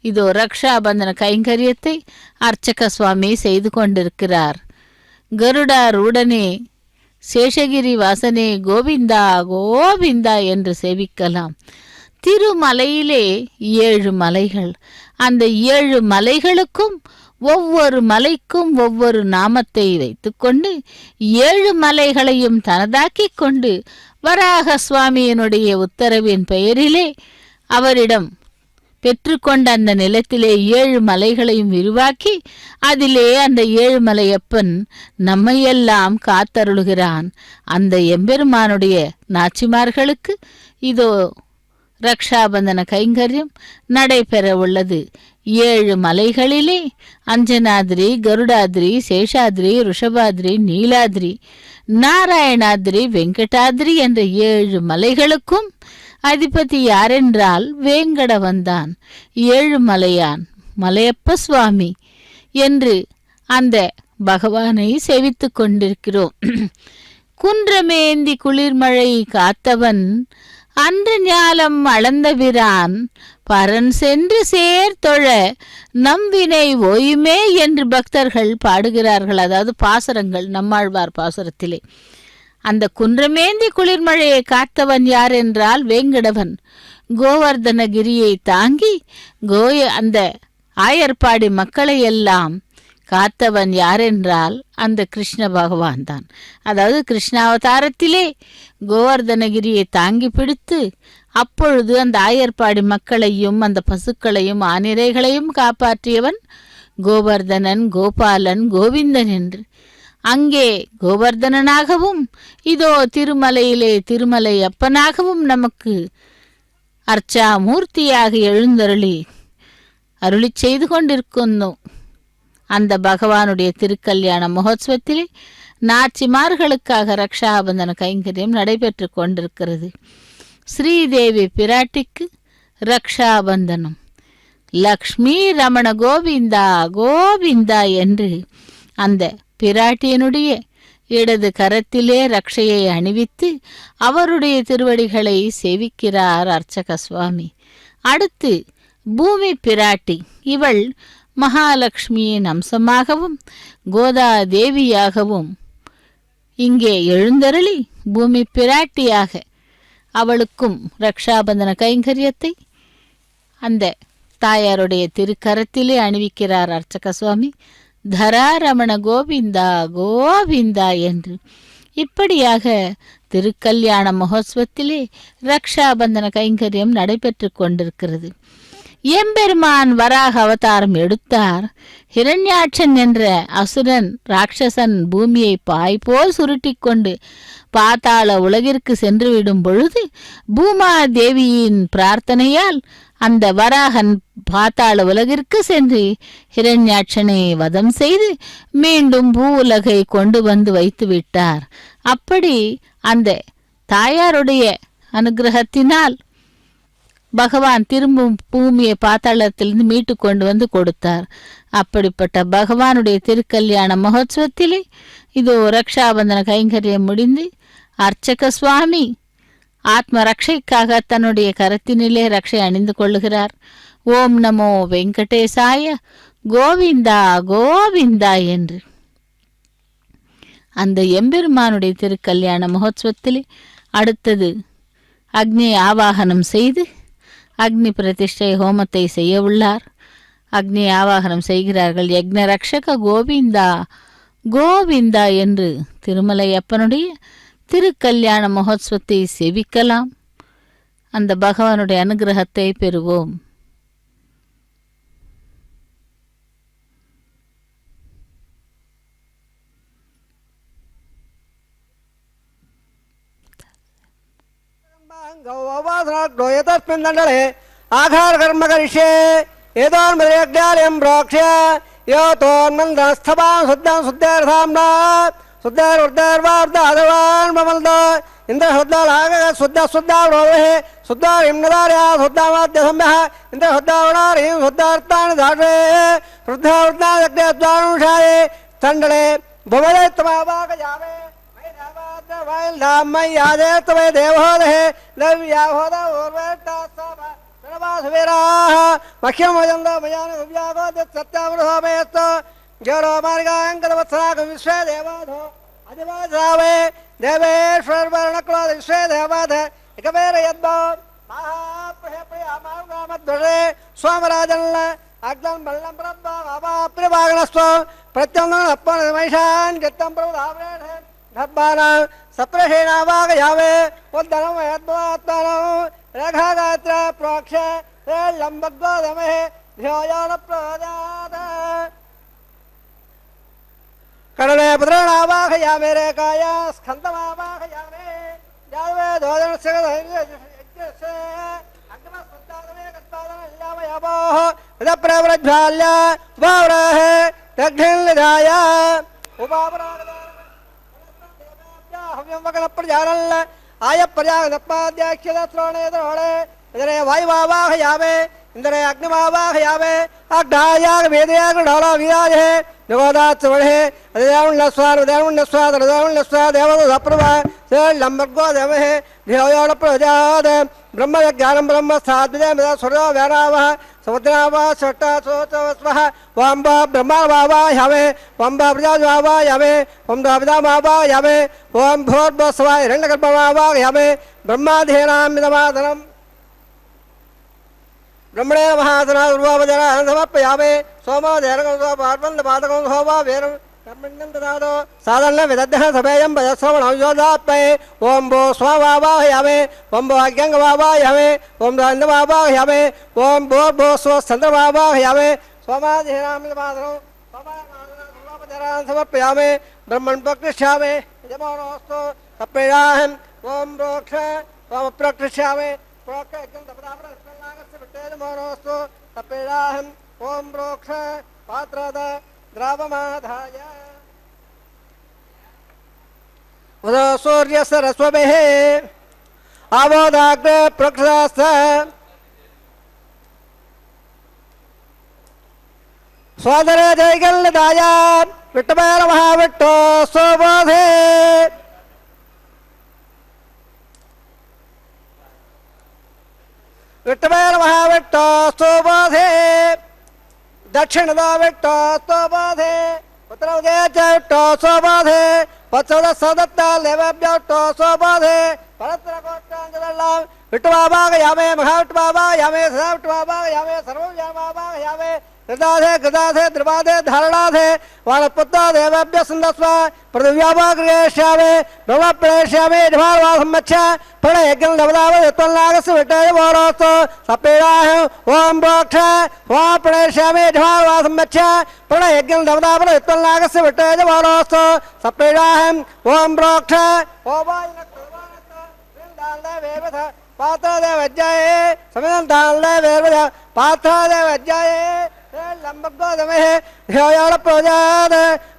இதோ ரக்ஷாபந்தன கைங்கரியத்தை அர்ச்சக சுவாமி செய்து கொண்டிருக்கிறார். கருடாரூடனே சேஷகிரி வாசனே கோவிந்தா கோவிந்தா என்று சேவிக்கலாம். திருமலையிலே 7 மலைகள். அந்த 7 மலைகளுக்கும் ஒவ்வொரு மலைக்கும் ஒவ்வொரு நாமத்தை வைத்துக்கொண்டு 7 மலைகளையும் தனதாக்கிக் கொண்டு வராக சுவாமியினுடைய உத்தரவின் பெயரிலே அவரிடம் பெற்றுக்கொண்ட அந்த நிலத்திலே 7 மலைகளையும் விரிவாக்கி அதிலே அந்த 7 மலையப்பன் நம்மையெல்லாம் காத்தருளுகிறான். அந்த எம்பெருமானுடைய நாச்சிமார்களுக்கு இதோ ரக்ஷாபந்தன கைங்கரியம் நடைபெற உள்ளது. 7 மலைகளிலே அஞ்சனாதிரி, கருடாதிரி, சேஷாதிரி, ருஷபாதிரி, நீலாதிரி, நாராயணாதிரி, வெங்கடாதிரி என்ற 7 மலைகளுக்கும் அதிபதி யாரென்றால் வேங்கடவன்தான். 7 மலையான் மலையப்ப சுவாமி என்று அந்த பகவானை சேவித்துக் கொண்டிருக்கிறோம். குன்றமேந்தி குளிர்மழை காத்தவன் அன்று ஞாலம் அளந்தவிரான் பரன் சென்று சேர்த்தொழ நம்பினை ஓயுமே என்று பக்தர்கள் பாடுகிறார்கள். அதாவது பாசுரங்கள், நம்மாழ்வார் பாசுரத்திலே. அந்த குன்றமேந்தி குளிர்மழையை காத்தவன் யார் என்றால் வேங்கடவன். கோவர்தனகிரியை தாங்கி அந்த ஆயர்பாடி மக்களை எல்லாம் காத்தவன் யாரென்றால் அந்த கிருஷ்ண பகவான் தான். அதாவது கிருஷ்ணாவதாரத்திலே கோவர்தனகிரியை தாங்கி பிடித்து அப்பொழுது அந்த ஆயர்பாடி மக்களையும் அந்த பசுக்களையும் ஆனிரைகளையும் காப்பாற்றியவன் கோவர்தனன், கோபாலன், கோவிந்தன் என்று. அங்கே கோவர்தனனாகவும் இதோ திருமலையிலே திருமலை அப்பனாகவும் நமக்கு அர்ச்சா மூர்த்தியாக எழுந்தருளி அருளி செய்து கொண்டிருக்கணும். அந்த பகவானுடைய திருக்கல்யாண மகோத்சவத்திலே நாச்சிமார்களுக்காக ரக்ஷாபந்தன கைங்கரியம் நடைபெற்று கொண்டிருக்கிறது. ஸ்ரீதேவி பிராட்டிக்கு ரக்ஷாபந்தனம். லக்ஷ்மி ரமண கோவிந்தா கோவிந்தா என்று அந்த பிராட்டியனுடைய இடது கரத்திலே ரக்ஷையை அணிவித்து அவருடைய திருவடிகளை சேவிக்கிறார் அர்ச்சக சுவாமி. அடுத்து பூமி பிராட்டி. இவள் மகாலட்சுமியின் அம்சமாகவும் கோதா தேவியாகவும் இங்கே எழுந்தருளி பூமி பிராட்டியாக அவளுக்கும் ரக்ஷாபந்தன கைங்கரியத்தை அந்த தாயாருடைய திருக்கரத்திலே அணிவிக்கிறார் அர்ச்சக சுவாமி. தராரமண கோவிந்தா கோவிந்தா என்று. இப்படியாக திருக்கல்யாண மகோத்சவத்திலே ரக்ஷாபந்தன கைங்கரியம் நடைபெற்று கொண்டிருக்கிறது. எம்பெருமான் வராக அவதாரம் எடுத்தார். ஹிரண்யாட்சன் என்ற அசுரன் ராட்சசன் பூமியை பாய்போல் சுருட்டி கொண்டு பாதாள உலகிற்கு சென்றுவிடும் பொழுது பூமா தேவியின் பிரார்த்தனையால் அந்த வராகன் பாதாள உலகிற்கு சென்று ஹிரண்யாட்சனை வதம் செய்து மீண்டும் பூ உலகை கொண்டு வந்து வைத்து விட்டார். அப்படி அந்த தாயாருடைய அனுகிரகத்தினால் பகவான் திரும்பும் பூமியை பாத்தாளத்திலிருந்து மீட்டு கொண்டு வந்து கொடுத்தார். அப்படிப்பட்ட பகவானுடைய திருக்கல்யாண மகோத்சவத்திலே இதோ ரக்ஷாபந்தன கைங்கரியம் முடிந்து அர்ச்சக சுவாமி ஆத்ம ரக்ஷைக்காக தன்னுடைய கரத்தினிலே ரக்ஷை அணிந்து கொள்ளுகிறார். ஓம் நமோ வெங்கடேசாய கோவிந்தா கோவிந்தா என்று. அந்த எம்பெருமானுடைய திருக்கல்யாண மகோத்சவத்திலே அடுத்தது அக்னி ஆவாகனம் செய்து அக்னி பிரதிஷ்டை ஹோமத்தை செய்ய உள்ளார். அக்னி ஆவாகனம் செய்கிறார்கள். யக்ன ரக்ஷக கோவிந்தா கோவிந்தா என்று திருமலை அப்பனுடைய திருக்கல்யாண மகோத்சவத்தை சேவிக்கலாம். அந்த பகவானுடைய அனுகிரகத்தை பெறுவோம். आघार कर्म करिष्ये एतोन्मदयज्ञालयं प्रोक्ष्य यो तोन्मन्त्रस्थवां शुद्धं शुद्धेर्थाम्ना शुद्धैर्वृद्धैर्वार्धादवान् ममल्दो इन्द्रशुद्धलागः शुद्धशुद्धावरोहे शुद्धारिम्नदार्या शुद्धावाद्यसम्यः इन्द्रशुद्धावणारीं शुद्धार्थानि धाटे शुद्धावृत्तायज्ञद्वानुषाये तण्डले भुवले तमावागजावे मय्यादेतवे देवहोदहे नव्याहोदा ओर्वेट्टास्ताम सर्वासुवीराः मह्यमजन्द मयानि उव्यागोद्यत् सत्यामृहोमेस्त जरो मार्गांगवत्सराग विश्व देवाधो अधिवासावे देवेश्वर वर्णक्रोध विश्व देवाध एकवेर यद्भो महाप्रहप्रयामामद्वरे स्वामराजन्न अग्नं बल्लं प्रद्वा अवाप्रिवागणस्व प्रत्यङ्गं अपनमैषान् गतं प्रवधावरेण धब्बानां सप्रहेणावागयावे उद्दनं यद्वात्मानं रेखागात्र प्रोक्ष लम्बग्वादमहे ध्योयान प्रदाद कर्णे पुत्राणावाहयामे रेखाया स्कन्दमावाहयामे जावे दोदनस्य यज्ञस्य अग्नस्पन्दादमे गत्पादनं यामयावोः यदप्रव्रज्वाल्य वावरः दग्धिल्निधाय उपावरागदाहव्यंवकनप्रजारल्ल आय प्रजागदप्पाद्याख्यदत्रोणे द्रोणे इधरे वायुवावाहयामे इंद्रे अग्निमावाहयामे अग्धायाग वेदयाग ढोला विराजे नवोदात वढ़े अदेवुण्णस्वाद उदेवुण्णस्वाद उदेवुण्णस्वाद देवदो सप्रभा से लंबर्गो देवहे ध्येयोण प्रजाद ब्रह्मज्ञानं ब्रह्म साध्विदे मेदा सूर्यो व्यानावः समुद्रावा सट्टा सोचवस्वः वंबा ब्रह्मावाहयामे वंबा प्रजावाहयामे वंबा विदामावाहयामे वं भूर्भुवस्वः हिरण्यगर्भमावाहयामे ब्रह्माधीनामिदमादनम् ब्रह्मणे महासना दुर्वापजरा समर्पयामे सोमो देरकं पार्वन्नपादकं सोमा वेरं कर्मण्यं ददातो साधनं विदध्यः सभेयं भजस्रवणं योधात्मये ओं भो स्वावावाहयामे ओं भो अज्ञङ्गवावाहयामे ओं रान्दवावाहयामे ओं भो स्वश्चन्द्रवावाहयामे सोमाधीनामिदमादनं सोमाधना समर्पयामे ब्रह्मन् प्रकृष्यामे यजमानोऽस्तु तप्रेणाहं ओं प्रोक्ष ओं प्रकृष्यामे प्रोक्ष यज्ञं तपदापरं मोनोस्तु तपेडाहं ओं प्रोक्ष पात्रद द्रावमाधाय उदो सूर्यस्य रश्मिभिः आवोदाग्रे प्रक्षास्थ स्वादरे जयगल्लदाय विट्टमेन महाविट्टो सोबोधे विट्टमेन महाविट्टो स्तोबाधे दक्षिणदा विट्टो स्तोबाधे उत्तरउदे च विट्टो स्तोबाधे पश्चिमद सदत्ता लेवभ्यट्टो स्तोबाधे परत्रकोट्टाञ्जलल्लां विट्टवाभागयामे महाविट्टवाभागयामे सदाविट्टवाभागयामे सर्वव्याभागयामे कृदाधे कृदाधे द्रवाधे धारणाधे वानपुत्ता देवभ्य सुन्दस्व पृथिव्याभागृहेष्यामे ब्रह्मप्रेष्यामे जमालवासम्मच्छ प्रणयज्ञं दवदावयत्वल्लागस्य विट्टय मोरोस्तु सपेडाहं ओं प्रोक्ष वा प्रणयष्यामे जमालवासम्मच्छ प्रणयज्ञं दवदावयत्वल्लागस्य विट्टय मोरोस्तु सपेडाहं ओं प्रोक्ष ओ वायुनक्तवानक्तवृन्दालवेवथ पात्रदेवज्जाये समिदन्तालवेवथ पात्रदेवज्जाये लंबग्वादमहे ध्योयाण प्रजाद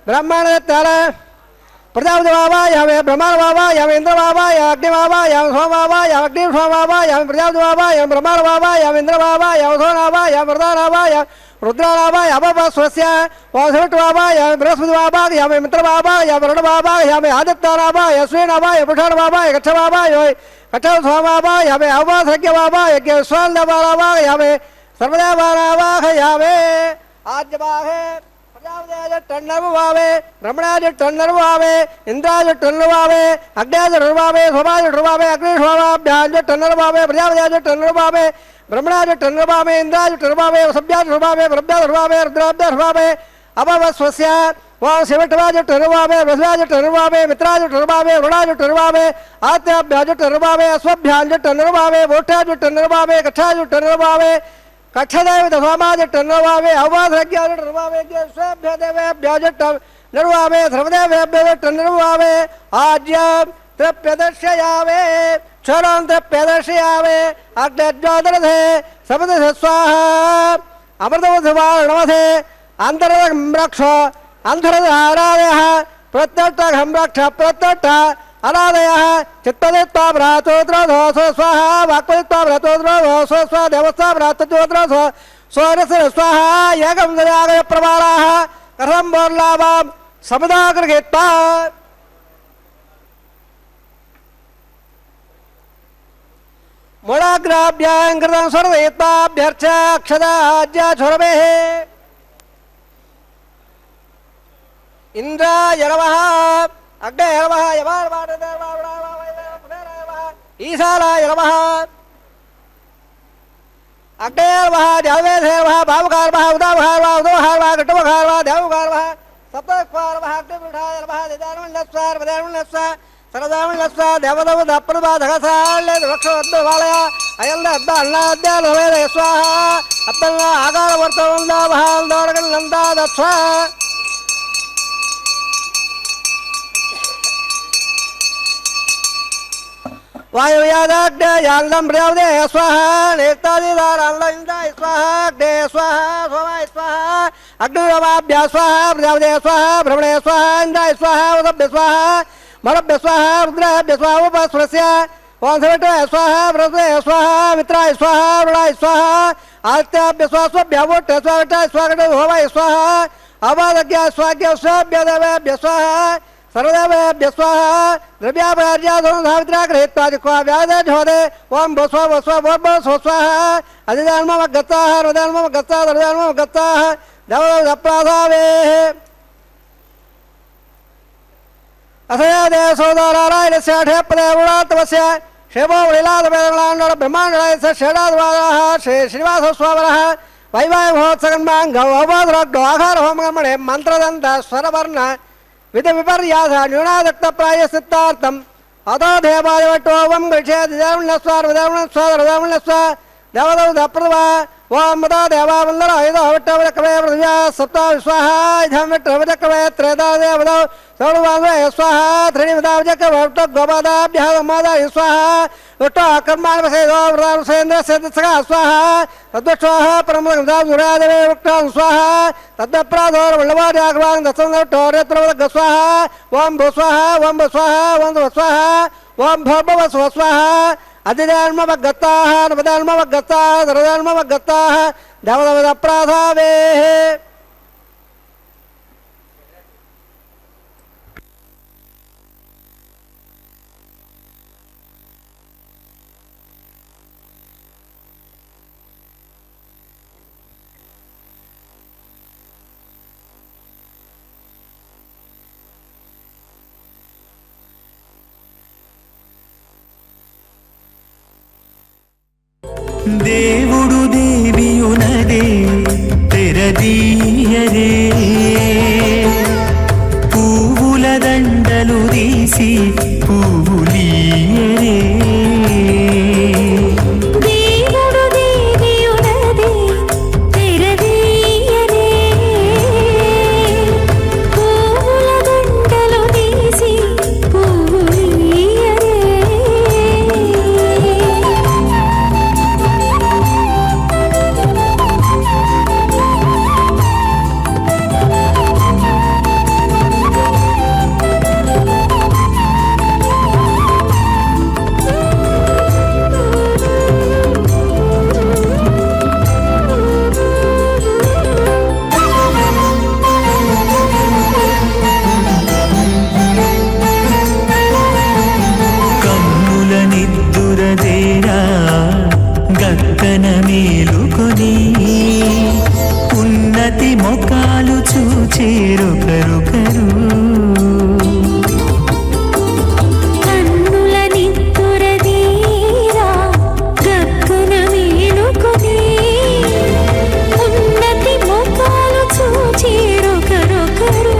ब्रह्मणेतर प्रजापतिवावायामे ब्रह्माणवावायामे इंद्रवावायामे अग्निवावायामे सोमवावायामे अग्निसोमवावायामे प्रजापतिवावायामे ब्रह्माणवावायामे इंद्रवावायामे सोमवावायामे वरदानवावायामे रुद्रावावायामे अपस्वस्य वासविट्टवावायामे बृहस्पतिवावायामे मित्रवावायामे वरुणवावायामे आदित्यवावायामे श्रीनवावायामे पुषणवावायामे गच्छवावायामे कच्छसोमवावायामे अववासज्ञवावायामे स्वान्दवावायामे सर्वदेवानावाहयामे आज्यवाहे प्रजापतिज टन्नर्वावे ब्रह्मणाज टन्नर्वावे इंद्राज टन्नर्वावे अग्निज टन्नर्वावे सोमाज टन्नर्वावे अग्निशोमाभ्याज टन्नर्वावे प्रजापतिज टन्नर्वावे ब्रह्मणाज टन्नर्वावे इंद्राज टन्नर्वावे सभ्याज टन्नर्वावे ब्रह्मजाज टन्नर्वावे रुद्राज टन्नर्वावे अपवस्वस्य वां शिवटवाज टन्नर्वावे वसुराज टन्नर्वावे मित्राज टन्नर्वावे वरुणाज टन्नर्वावे आत्याभ्याज टन्नर्वावे अश्वभ्याज टन्नर्वावे वोठाज टन्नर्वावे कच्छाज टन्नर्वावे कक्षदेव दशमाज टन्नर्वावे अववासज्ञाज टन्नर्वावे स्वेभ्यदेवेभ्याज टन्नर्वावे सर्वदेवेभ्यज टन्नर्वावे आज्यं तृप्यदर्शयावे क्षरं तृप्यदर्शयावे अग्निज्योतिरधे सपदे स्वाहा अमृतवधवारणवधे अन्तरं रक्ष अन्तरधारादयः प्रत्यट्टघं रक्ष प्रत्यट्ट अनादयः चित्तदित्वा भ्रातोद्रधो स्वाहा वाक्पदित्वा भ्रातोद्रधो स्वाहा देवस्था भ्रातोद्रधो स्वरस्य स्वाहा एकं दयागय प्रबालाः कथं बोर्लाभां समुदागृहीत्वा मूलाग्राभ्यां कृतं सर्वयत्वाभ्यर्च अक्षदाज्य छोरमेः ఇంద్రాయ నమః అగ్నయ నమః ఈశానాయ నమః అగ్నయ నమః దేవవేధయ నమః భావకాయ నమః ఉదామకాయ నమః ఉదమకాయ నమః ఘటమకాయ నమః దేవకాయ నమః సప్తకాయ నమః అగ్నిపీఠాయ నమః నిదానమణ్యస్వార పదామణ్యస్వ సరదామణ్యస్వ దేవదవ దప్పదపాదకసాలే వృక్షవద్వాలయ అయల్ల అద్ద అన్నాద్యాలవేద స్వాహ అప్పన్న ఆకారవర్తవందా మహాందోడగన్ నందాదస్వ వాయుయాదాగ్నేయాల్లం ప్రియావదే స్వాహ నేతాదిదారాల్లందాయ స్వాహ అగ్నే స్వాహ సోమాయ స్వాహ అగ్నిరమాభ్య స్వాహ ప్రజావదే స్వాహ భ్రమణే స్వాహ ఇంద్రాయ స్వాహ ఉదభ్య స్వాహ మరభ్య స్వాహ రుద్రాభ్య స్వాహ ఉపస్వరస్య ఓం సవిత్రాయ స్వాహ బృహస్పతయ స్వాహ మిత్రాయ స్వాహ వరుణాయ స్వాహ ఆదిత్యాభ్య స్వాహ స్వభ్య వోట్య స్వాగటాయ స్వాగట హోమాయ స్వాహ అవాదజ్ఞ స్వాగ్య స్వాభ్యదేవేభ్య స్వాహ सर्वदेवेभ्य स्वाहा द्रव्यापराज्याधुनावित्राग्रहित्वादिक्वा व्याधेढोदे ओं भस्व भस्व भोर्भस्व स्वाहा अधिदान्मवगत्ताः हृदान्मवगत्ताः हृदान्मवगत्ताः देवदप्राधावेः असयादे सोदरारायणस्य ठेपदे गुणात्मस्य क्षेमो वलिलादवेदगणाण्डर ब्रह्माण्डरायस्य षडाद्वाराः श्री श्रीनिवासस्वामिनः वैवाहिमहोत्सवन्माङ्गौ अवोधरग्नो आहारहोमकर्मणे मन्त्रदन्त स्वरवर्ण विधि विपर्यास न्यूनादक्त प्रायश्चित्तार्थम अतो देवादिवट्टोवं गृह्येदिदारुण्यस्वार्वदारुण्यस्वादरुदारुण्यस्वा देवदौदप्रभा ओं मदा देवावन्दर ऐदवट्टवजकवे पृथिव्या सप्ता विस्वाहा इधं विट्टवजकवे त्रेदा देवदौ सौरवान्वय स्वाहा त्रिणिविदावजकवट्ट गोपादाभ्यः समादाय स्वाहा विट्टो कर्माणवसेदो वृदानुसेन्द्रसेदसगा स्वाहा तद्वत्स्वाहा परमगन्धासुरादेवे वृक्षां स्वाहा तद्वप्रादोर्वल्लवाद्यागवान् दत्सन्दट्टोरेत्रवदग स्वाहा ओं भूस्वाहा ओं भस्वाहा ओं भस्वाहा ओं भोर्भवस्व स्वाहा अधिदान्मवगत्ताः नवदान्मवगत्ताः सरदान्मवगत्ताः देवदवदप्राधावेः దేవుడు దేవియునదే తెరదీయరే పువ్వుల దండలు తీసి పువ్వులీయరే దేవుడు దేవియునదే తెరదీయరే పువ్వుల దండలు తీసి పువ్వులీయరే గక్కన మేలుకొని ఉన్నతి మొకాలు చూచేరొకరొకరు కన్నుల నిత్తురదీరా గక్కన మేలుకొని ఉన్నతి మొకాలు చూచేరొకరొకరు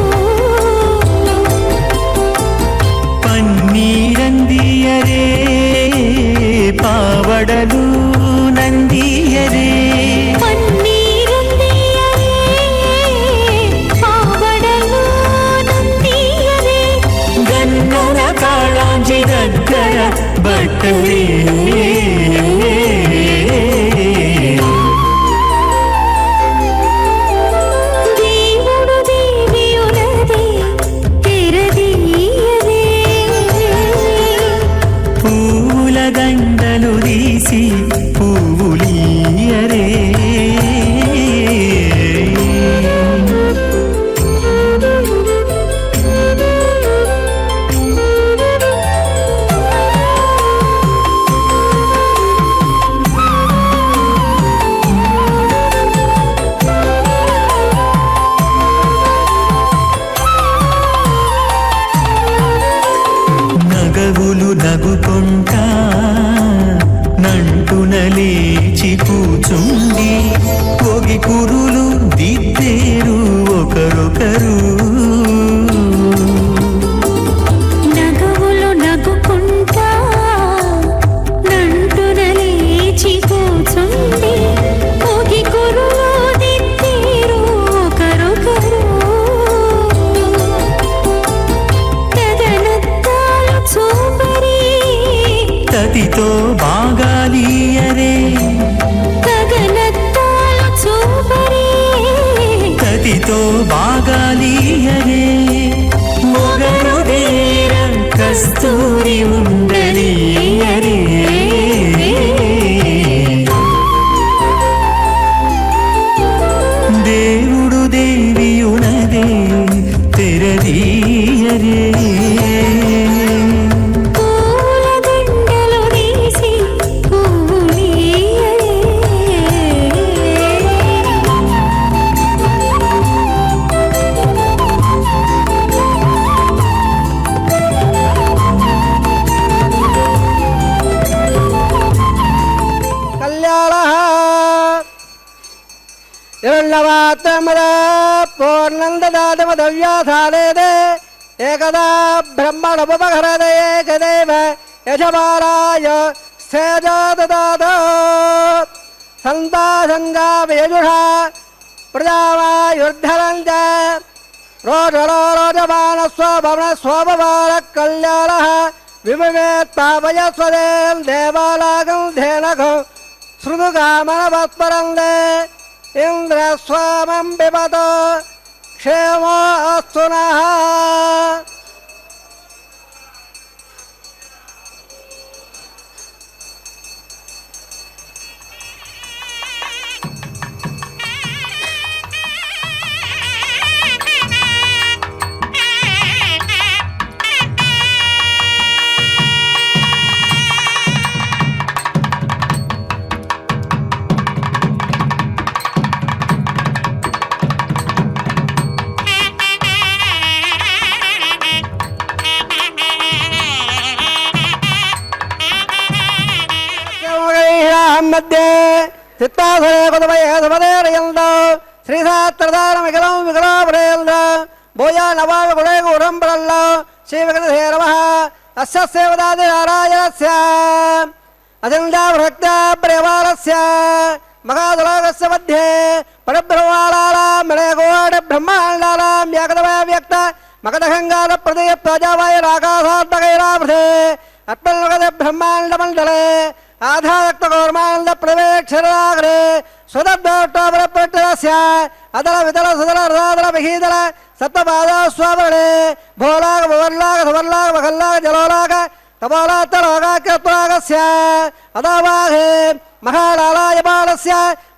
పన్నీరందియరే పావడలు నందియరే పన్నీరందియరే పావడలు నందియరే గన్నుల కాళాంజి దగ్గర బట్టలే దేవుడు దేవియునదే తెరదీయరే పూల దండలు తీసి పువ్వులీయరే నగవులు నగుకొంటా నంటున లేచి కూచుండి పొగి కురులు దిద్దేరు ఒకరొకరు నగవులు నగుకుంటా నంటున లేచి కూచుండి పొగి కురులు దిద్దేరు ఒకరొకరు తదనత్తాలు చూపరి తతితో బాగాలియరే తదనత్తాలు చూపరి తతితో బాగాలియరే మొగరు దేర కస్తూరి ఉండలియరే దేవుడు దేవియునదే తెరదీయరే పూల దండలు తీసి పూలీయరే కళ్యాణ ఇరుళ్ళవాత్మద పూర్ణందదాతమదవ్యాసాలేదే ఏకదా బ్రహ్మణముపహరద ఏకదేవ యజమానాయ సేజాదదాత సంతాసంగామయజుషా ప్రజావాయుర్ధరం చ రోజమానస్వభవన కళ్యాణ విమవేత్పాపయస్వదేం దేవాలాగం ధేనఘం శృతుగామనవత్పరందే ఇంద్రస్వామం పిబత క్షేమో అస్తు నః. मध्ये चित्तासरे कुतमये समदेरयन्तो श्रीसात्रदानमिकलं विकलापरेयन्तो भूया नवाल गुणेगुरं प्रल्लो श्रीविघ्नसे नमः अस्य सेवदादिनारायणस्य अतिन्द्राभक्त्या प्रेमालस्य महादुलोकस्य मध्ये परब्रह्माणां मणिकोटि ब्रह्माण्डानां व्याकृतमय व्यक्त मकदहङ्गार प्रदीप प्रजावाय राकाशात्मकैरावृते अत्मन्मगते ब्रह्माण्डमण्डले आधारक्त कौर्मानंद प्रवेक्षराग्रे स्वदब्दोट्टोपरपट्टस्य अदल विदल सुदल रदादल विहीदल सप्तपादा स्वावरणे भोलाग भुवर्लाग सुवर्लाग मखल्लाग जलोलाग तपोलात्तलोकाख्यत्वागस्य अदावाहे महालालाय बालस्य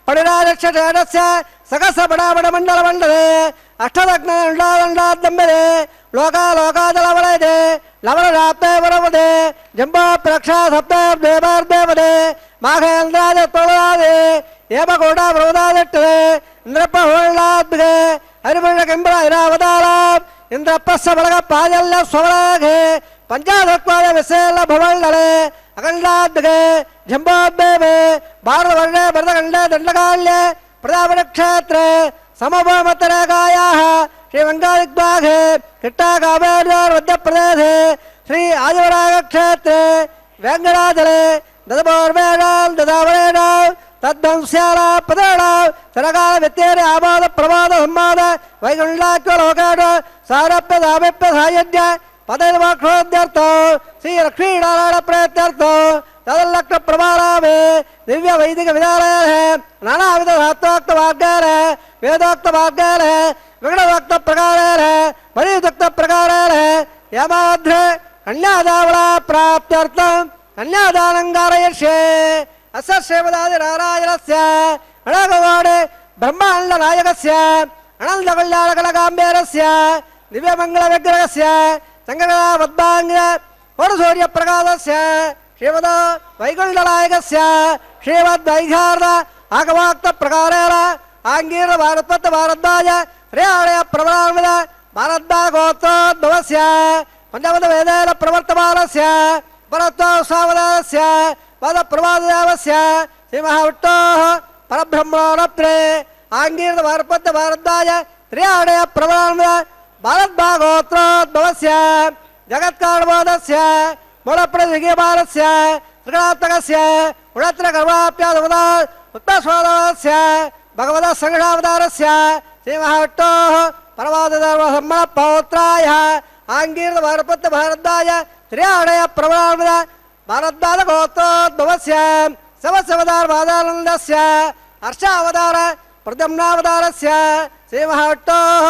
परिराजक्षेत्रस्य सकसपडापडमण्डलमण्डले अष्टदग्नदण्डादण्डाद्दम्बरे लोकालोकाजलवलयदे लवणराप्ते वरवदे जम्बो प्रक्षा सप्ते देवार्देवदे माघेन्द्राज तोळादे येमकोटा प्रवदादिट्टदे इन्द्रप्पहोळ्ळाद्गे हरिपुण्य किम्बळ इरावदालाम् इन्द्रप्पस्य बलग पाजल्य स्वबलाघे पञ्चाधत्वाद विसेल भवल्लले अखण्डाद्गे जम्बोद्देवे भारतवर्णे भरतखण्डे दण्डकाल्ये प्रजापतिक्षेत्रे समभूमत्तरेखायाः श्रीवङ्गादिग्बाघे किट्टाकामेर्योर् मध्यप्रदेशे श्री आदिवराग क्षेत्रे वेङ्कटाचले ददपोर्वेणां ददावरेणां तद्वंस्यानां पदेणां सरकाल वित्तेर्य आमोद प्रमोद सम्मोद वैकुण्ठाख्यलोकेण सारप्य सामिप्य सायुज्य पदैर्मोक्षोद्यर्थो श्रीलक्ष्मीनारायण प्रयत्यर्थो तदल्लक्ष्य प्रमाणामे दिव्य वैदिक विद्यालय नानाविध शास्त्रोक्त मार्गेण वेदोक्त मार्गेण विघ्नोक्त प्रकारेण परियुक्त प्रकारेण यमाध्र कन्यादावला प्राप्त्यर्थं कन्यादानं कारयिष्ये अस्य श्रीमदादिनारायणस्य अनघगौडे ब्रह्माण्डनायकस्य अनन्तकल्याणकलकाम्बेरस्य दिव्यमङ्गलविग्रहस्य सङ्गकलापद्माङ्ग परसूर्यप्रकाशस्य श्रीमद वैकुण्ठनायकस्य श्रीमद्वैखार्द आगमोक्तप्रकारेण आङ्गीर्भारतत्वभारद्वाज श्रेयाणय प्रबलान्वित भारद्वाजगोत्रोद्भवस्य பஞ்சமத வேதேன பிரவர்த்தமானஸ்ய பரத்வ சாவதானஸ்ய பத பிரவாதேவஸ்ய ஸ்ரீமஹாவிஷ்ணோः பரபிரம்மணோரப்ரே ஆங்கீர்த வார்பத்த பாரதாய திரியாடய பிரபலானந்த பாரத்பாகோத்ரோத்பவஸ்ய ஜகத்காரணபோதஸ்ய மூலப்பிரதிகீபாலஸ்ய திரிகணாத்மகஸ்ய குணத்திரகர்வாப்யாதுபதா உத்மஸ்வாதவஸ்ய பகவத சங்கடாவதாரஸ்ய ஸ்ரீமஹாவிஷ்ணோः பரமாதர்மசம்மணப்பௌத்ராய ஆங்கீர்த வார்பத்த பாரதாய திரியாடய பிரபலானந்த பாரத்பாகோத்ரோத்பவஸ்ய சவசவதாரவாதானந்தஸ்ய ஹர்ஷாவதார பிரதம்னாவதாரஸ்ய ஸ்ரீமஹாவிஷ்ணோः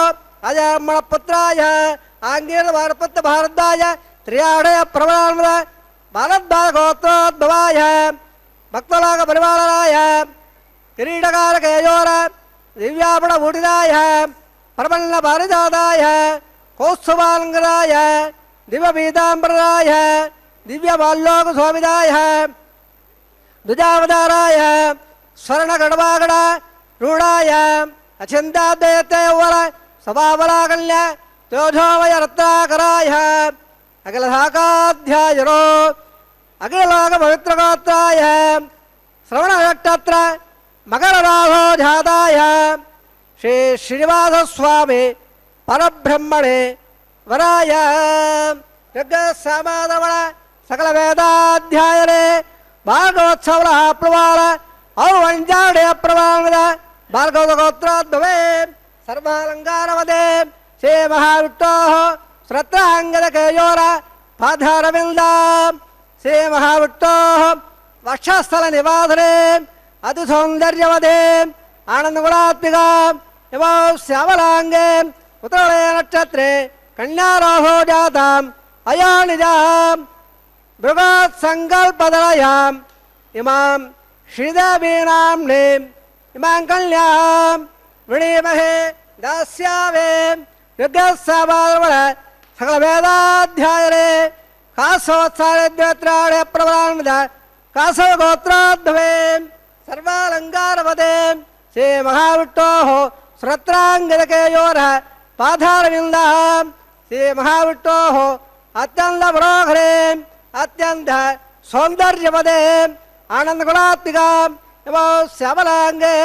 அஜர்மணபுத்ராய ஆங்கீர்த வார்பத்த பாரதாய திரியாடய பிரபலானந்த பாரத்பாகோத்ரோத்பவாய பக்தலாக பரிபாலனாய கிரீடகாரகேயோர திவ்யாபணபூடிதாய பிரபல்ல பாரிஜாதாய கௌஸ்துபாலங்கராய திவ்யபீதாம்பராய திவ்யபால்லோக சுவாமிதாய துஜாவதாராய ஸ்வர்ணகடவாகட ரூடாய அச்சிந்தாதயத்தேவர சபாபலாகல்ய தேஜோமய ரத்னாகராய அகிலசாகாத்தியாயரோ அகிலோக பவித்ரகோத்ராய சிரவண நட்சத்திர மகரராகோ ஜாதாய ஸ்ரீ ஸ்ரீனிவாசஸ்வாமி பரபிரம்மணே வராய யஜ்ஞசமாதவன சகல வேதாத்தியாயனே ಭಾಗವತ್ಸವರ ಪ್ರವಾಳ ಔವಂಜಾಡೆಯ ಪ್ರವಾಳದ ಭಾರ್ಗವದ ಗೋತ್ರೋದ್ಭವೇ ಸರ್ವಾಲಂಕಾರವದೇ ಶ್ರೀ ಮಹಾವಿಷ್ಣೋಃ ಶ್ರದ್ಧಾಂಗದ ಕೇಯೋರ ಪಾದಾರವಿಂದ ಶ್ರೀ ಮಹಾವಿಷ್ಣೋಃ ವಕ್ಷಸ್ಥಲ ನಿವಾಸನೆ ಅತಿ ಸೌಂದರ್ಯವದೇ ಆನಂದಗುಣಾತ್ಮಿಕ ಇವ ಶ್ಯಾಮಲಾಂಗೆ ಉತ್ತರಳೆ ನಕ್ಷತ್ರೆ ಕನ್ಯಾರೋಹೋ ಜಾತಾಂ ಅಯಾನಿಜಾಂ ಬೃಹತ್ ಸಂಕಲ್ಪದಳಯಾಂ ಇಮಾಂ ಶ್ರೀದೇವೀನಾಂನೇ ಇಮಾಂ ಕಲ್ಯಾಂ ವೃಣೀಮಹೇ ದಾಸ್ಯಾಮೇ ಯಜ್ಞಸಮಾಧವಳ ಸಕಲ ವೇದಾಧ್ಯಾಯರೇ ಕಾಸವತ್ಸಾರದ್ವತ್ರಾಣೆ ಪ್ರಬಲಾನಂದ ಕಾಸವ ಗೋತ್ರೋದ್ಭವೇ ಸರ್ವಾಲಂಕಾರವದೇ ಶ್ರೀ ಮಹಾವಿಷ್ಣೋಃ ಶ್ರತ್ರಾಂಗದಕೇಯೋರ ಪಾದಾರವಿಂದ ಶ್ರೀ ಮಹಾವಿಷ್ಣೋಃ ಅತ್ಯಂತ ಮನೋಹರೇ ಅತ್ಯಂತ ಸೌಂದರ್ಯವದೇ ಆನಂದಗುಣಾತ್ಮಿಕ ಶ್ಯಾಮಲಾಂಗೇ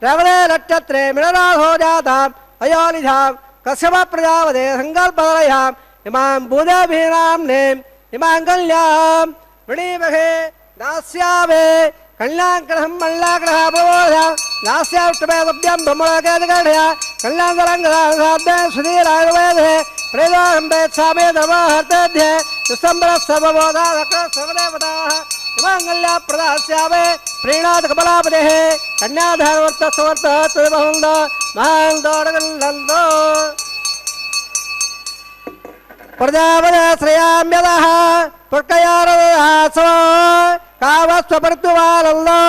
ರವಣೇ ನಕ್ಷತ್ರೇ ಮಿಳನಾಥೋ ಜಾತಾಂ ಅಯೋನಿಧಾಂ ಕಶ್ಯಪ ಪ್ರಜಾಪತೆ ಸಂಕಲ್ಪದಳಯಾಂ ಇಮಾಂ ಭೂದೇವೀನಾಂನೇ ಇಮಾಂ ಕಲ್ಯಾಂ ವೃಣೀಮಹೇ ದಾಸ್ಯಾಮೇ ಕಲ್ಯಾಣಗ್ರಹಂ ಮಲ್ಲಾಗ್ರಹ ಪ್ರಬೋಧ ದಾಸ್ಯಾಷ್ಟಮೇಭ್ಯಂ ಬ್ರಹ್ಮಣಕೇತಗಢಯ ಕಲ್ಯಾಣರಂಗೇ ಸುಧೀರಾಯುರ್ವೇದೆ ಪ್ರೇದಾಹಂ ವೇತ್ಸಾಮೇ ಧರ್ಮಹರ್ತೇಧ್ಯೆ ದುಸ್ತಂಬರ ಸರ್ವಬೋಧಾ ಸರ್ವದೇವತಾಃ ಇಮಾಂಗಲ್ಯ ಪ್ರದಾಸ್ಯಾಮೇ ಪ್ರೀಣಾತ್ ಕಮಲಾಪದೇಃ ಕನ್ಯಾಧಾರವರ್ತ ಸಮರ್ಥ ತ್ರಿಬಹುಂದ ಮಹಾಂದೋಡಗಲ್ಲಂದೋ ಪ್ರಜಾಪದೇ ಶ್ರೇಯಾಮ್ಯದಃ ತುರ್ಕಯಾರದಾಸೋ ಕಾಮಸ್ವಪರ್ತುವಾನಂದೋ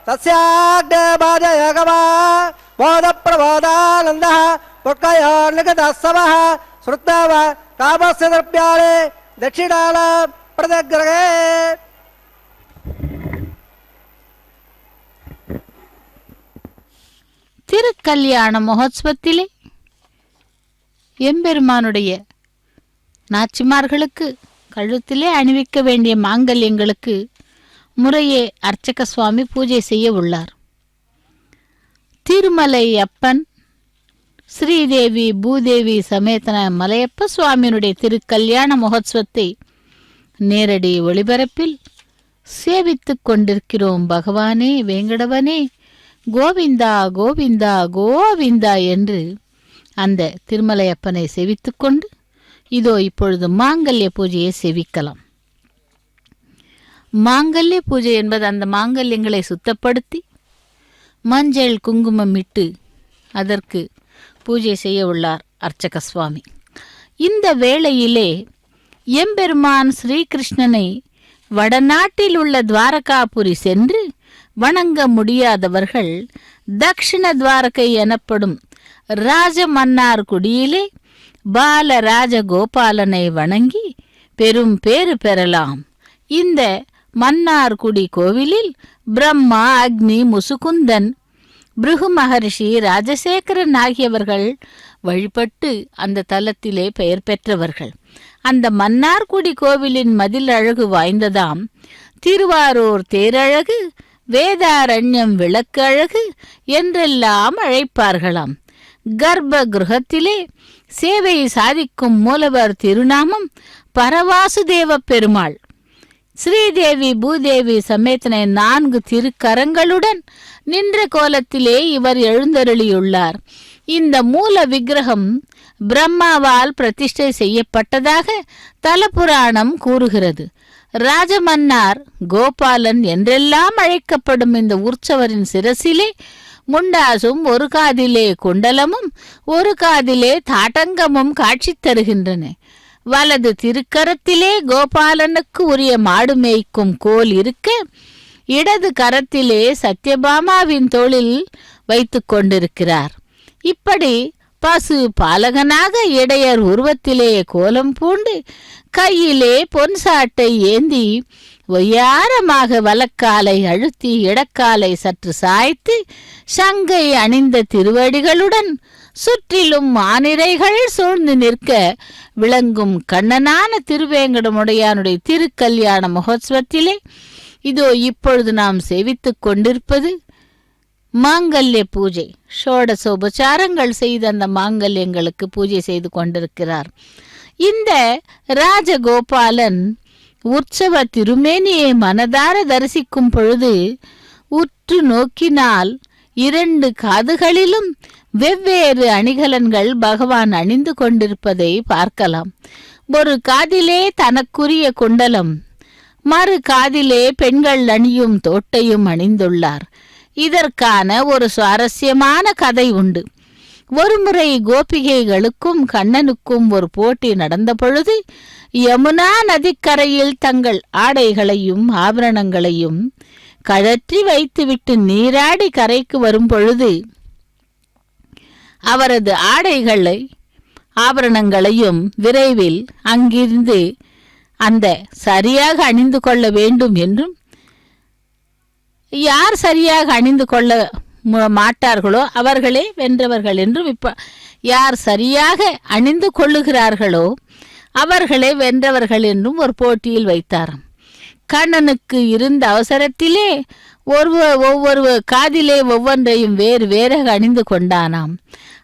ತಸ್ಯಾಗ್ನೇ ಭಾಜಯಗವಾ ಮೋದ ಪ್ರಬೋಧಾನಂದಃ ತುರ್ಕಯೋರ್ನಿಗತಸ್ತವಃ ಶ್ರುತವ ಕಾಮಸ್ಯ ದ್ರವ್ಯಾಣಿ ದಕ್ಷಿಣಾನ ಪ್ರದಗ್ರಹೇ. திருக்கல்யாண மகோத்சவத்திலே எம்பெருமானுடைய நாச்சிமார்களுக்கு கழுத்திலே அணிவிக்க வேண்டிய மாங்கல்யங்களுக்கு முறையே அர்ச்சக சுவாமி பூஜை செய்ய உள்ளார். திருமலை அப்பன் ஸ்ரீதேவி பூதேவி சமேதன மலையப்ப சுவாமியினுடைய திருக்கல்யாண மகோத்சவத்தை நேரடி ஒளிபரப்பில் சேவித்துக் கொண்டிருக்கிறோம். பகவானே வேங்கடவனே கோவிந்தா கோவிந்தா கோவிந்தா என்று அந்த திருமலையப்பனை சேவித்துக்கொண்டு இதோ இப்பொழுது மாங்கல்ய பூஜையை சேவிக்கலாம். மாங்கல்ய பூஜை என்பது அந்த மாங்கல்யங்களை சுத்தப்படுத்தி மஞ்சள் குங்குமம் இட்டு அதற்கு பூஜை செய்ய உள்ளார் அர்ச்சக சுவாமி. இந்த வேளையிலே எம்பெருமான் ஸ்ரீகிருஷ்ணனை வடநாட்டில் உள்ள துவாரகாபுரி சென்று வணங்க முடியாதவர்கள் தக்ஷிண துவாரகை எனப்படும் ராஜமன்னார் குடியிலே பால ராஜகோபாலனை வணங்கி பெரும் பேறு பெறலாம். இந்த மன்னார்குடி கோவிலில் பிரம்மா, அக்னி, முசுகுந்தன், பிருகு மகர்ஷி, ராஜசேகரன் ஆகியவர்கள் வழிபட்டு அந்த தலத்திலே பெயர் பெற்றவர்கள். அந்த மன்னார்குடி கோவிலின் மதில் அழகு வாய்ந்ததாம். திருவாரூர் தேரழகு, வேதாரண்யம் விளக்கு அழகு என்றெல்லாம் அழைப்பார்களாம். கர்ப்ப கிருஹத்திலே சேவை சாதிக்கும் மூலவர் திருநாமம் பரவாசுதேவ பெருமாள். ஸ்ரீதேவி பூதேவி சமேதன 4 திருக்கரங்களுடன் நின்ற கோலத்திலே இவர் எழுந்தருளியுள்ளார். இந்த மூல விக்கிரகம் பிரம்மாவால் பிரதிஷ்டை செய்யப்பட்டதாக தலபுராணம் கூறுகிறது. ராஜமன்னார் கோபாலன் என்றெல்லாம் அழைக்கப்படும் இந்த உற்சவரின் சிரசிலே முண்டாசும், ஒரு காதிலே குண்டலமும், ஒரு காதிலே தாட்டங்கமும் காட்சி தருகின்றன. வலது திருக்கரத்திலே கோபாலனுக்கு உரிய மாடு மேய்க்கும் கோல் இருக்க, இடது கரத்திலே சத்யபாமாவின் தோளில் வைத்து கொண்டிருக்கிறார். இப்படி பசு பாலகனாக இடையர் உருவத்திலே கோலம் பூண்டு கையிலே பொன் சாட்டை ஏந்தி ஒய்யாரமாக வலக்காலை அழுத்தி இடக்காலை சற்று சாய்த்து சங்கை அணிந்த திருவடிகளுடன் சுற்றிலும் மானிரைகள் சூழ்ந்து நிற்க விளங்கும் கண்ணனான திருவேங்கடமுடையானுடைய திருக்கல்யாண மகோத்சவத்திலே இதோ இப்பொழுது நாம் சேவித்துக் கொண்டிருப்பது மாங்கல்ய பூஜை. ஷோடசோபச்சாரங்கள் செய்து அந்த மாங்கல்யங்களுக்கு பூஜை செய்து கொண்டிருக்கிறார். இந்த ராஜகோபாலன் உற்சவ திருமேனியை மனதார தரிசிக்கும் பொழுது உற்று நோக்கினால் 2 காதுகளிலும் வெவ்வேறு அணிகலன்கள் பகவான் அணிந்து கொண்டிருப்பதை பார்க்கலாம். ஒரு காதிலே தனக்குரிய குண்டலம், மறு காதிலே பெண்கள் அணியும் தோட்டையும் அணிந்துள்ளார். இதற்கான ஒரு சுவாரஸ்யமான கதை உண்டு. ஒருமுறை கோபிகைகளுக்கும் கண்ணனுக்கும் ஒரு போட்டி நடந்த பொழுது யமுனா நதிக்கரையில் தங்கள் ஆடைகளையும் ஆபரணங்களையும் கழற்றி வைத்துவிட்டு நீராடி கரைக்கு வரும் பொழுது அவரது ஆடைகளை ஆபரணங்களையும் விரைவில் அங்கிருந்து அந்த சரியாக அணிந்து கொள்ள வேண்டும் என்றும், யார் சரியாக அணிந்து கொள்ள மாட்டார்களோ அவர்களே வென்றவர்கள் என்றும், இப்ப யார் சரியாக அணிந்து கொள்ளுகிறார்களோ அவர்களே வென்றவர்கள் என்றும் ஒரு போட்டியில் வைத்தாராம். கண்ணனுக்கு இருந்த அவசரத்திலே ஒவ்வொரு காதிலே ஒவ்வொன்றையும் வேறு வேறாக அணிந்து கொண்டானாம்.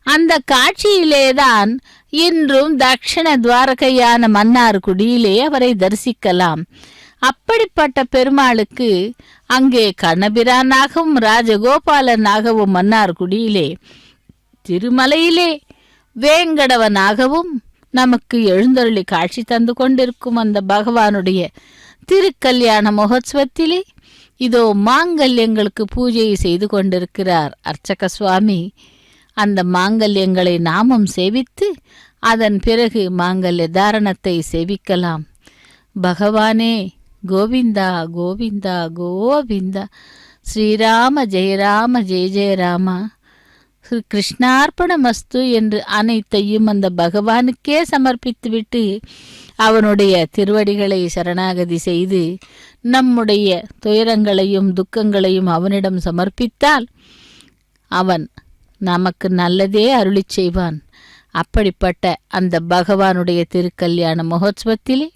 அந்த காட்சியிலேதான் இன்றும் தட்சிண துவாரகையான மன்னார்குடியிலே அவரை தரிசிக்கலாம். அப்படிப்பட்ட பெருமாளுக்கு அங்கே கண்ணபிரானாகவும் ராஜகோபாலனாகவும் மன்னார்குடியிலே திருமலையிலே வேங்கடவனாகவும் நமக்கு எழுந்தருளி காட்சி தந்து கொண்டிருக்கும் அந்த பகவானுடைய திருக்கல்யாண மகோத்சவத்திலே இதோ மாங்கல்யங்களுக்கு பூஜை செய்து கொண்டிருக்கிறார் அர்ச்சக சுவாமி. அந்த மாங்கல்யங்களை நாமும் சேவித்து அதன் பிறகு மாங்கல்ய தாரணத்தை சேவிக்கலாம். பகவானே கோவிந்தா கோவிந்தா கோவிந்தா, ஸ்ரீராம ஜெயராம ஜெய ஜெயராமா, கிருஷ்ணார்ப்பணமஸ்து என்று அனைத்தையும் அந்த பகவானுக்கே சமர்ப்பித்துவிட்டு அவனுடைய திருவடிகளை சரணாகதி செய்து நம்முடைய துயரங்களையும் துக்கங்களையும் அவனிடம் சமர்ப்பித்தால் அவன் நமக்கு நல்லதே அருளி செய்வான். அப்படிப்பட்ட அந்த பகவானுடைய திருக்கல்யாண மகோத்சவத்திலே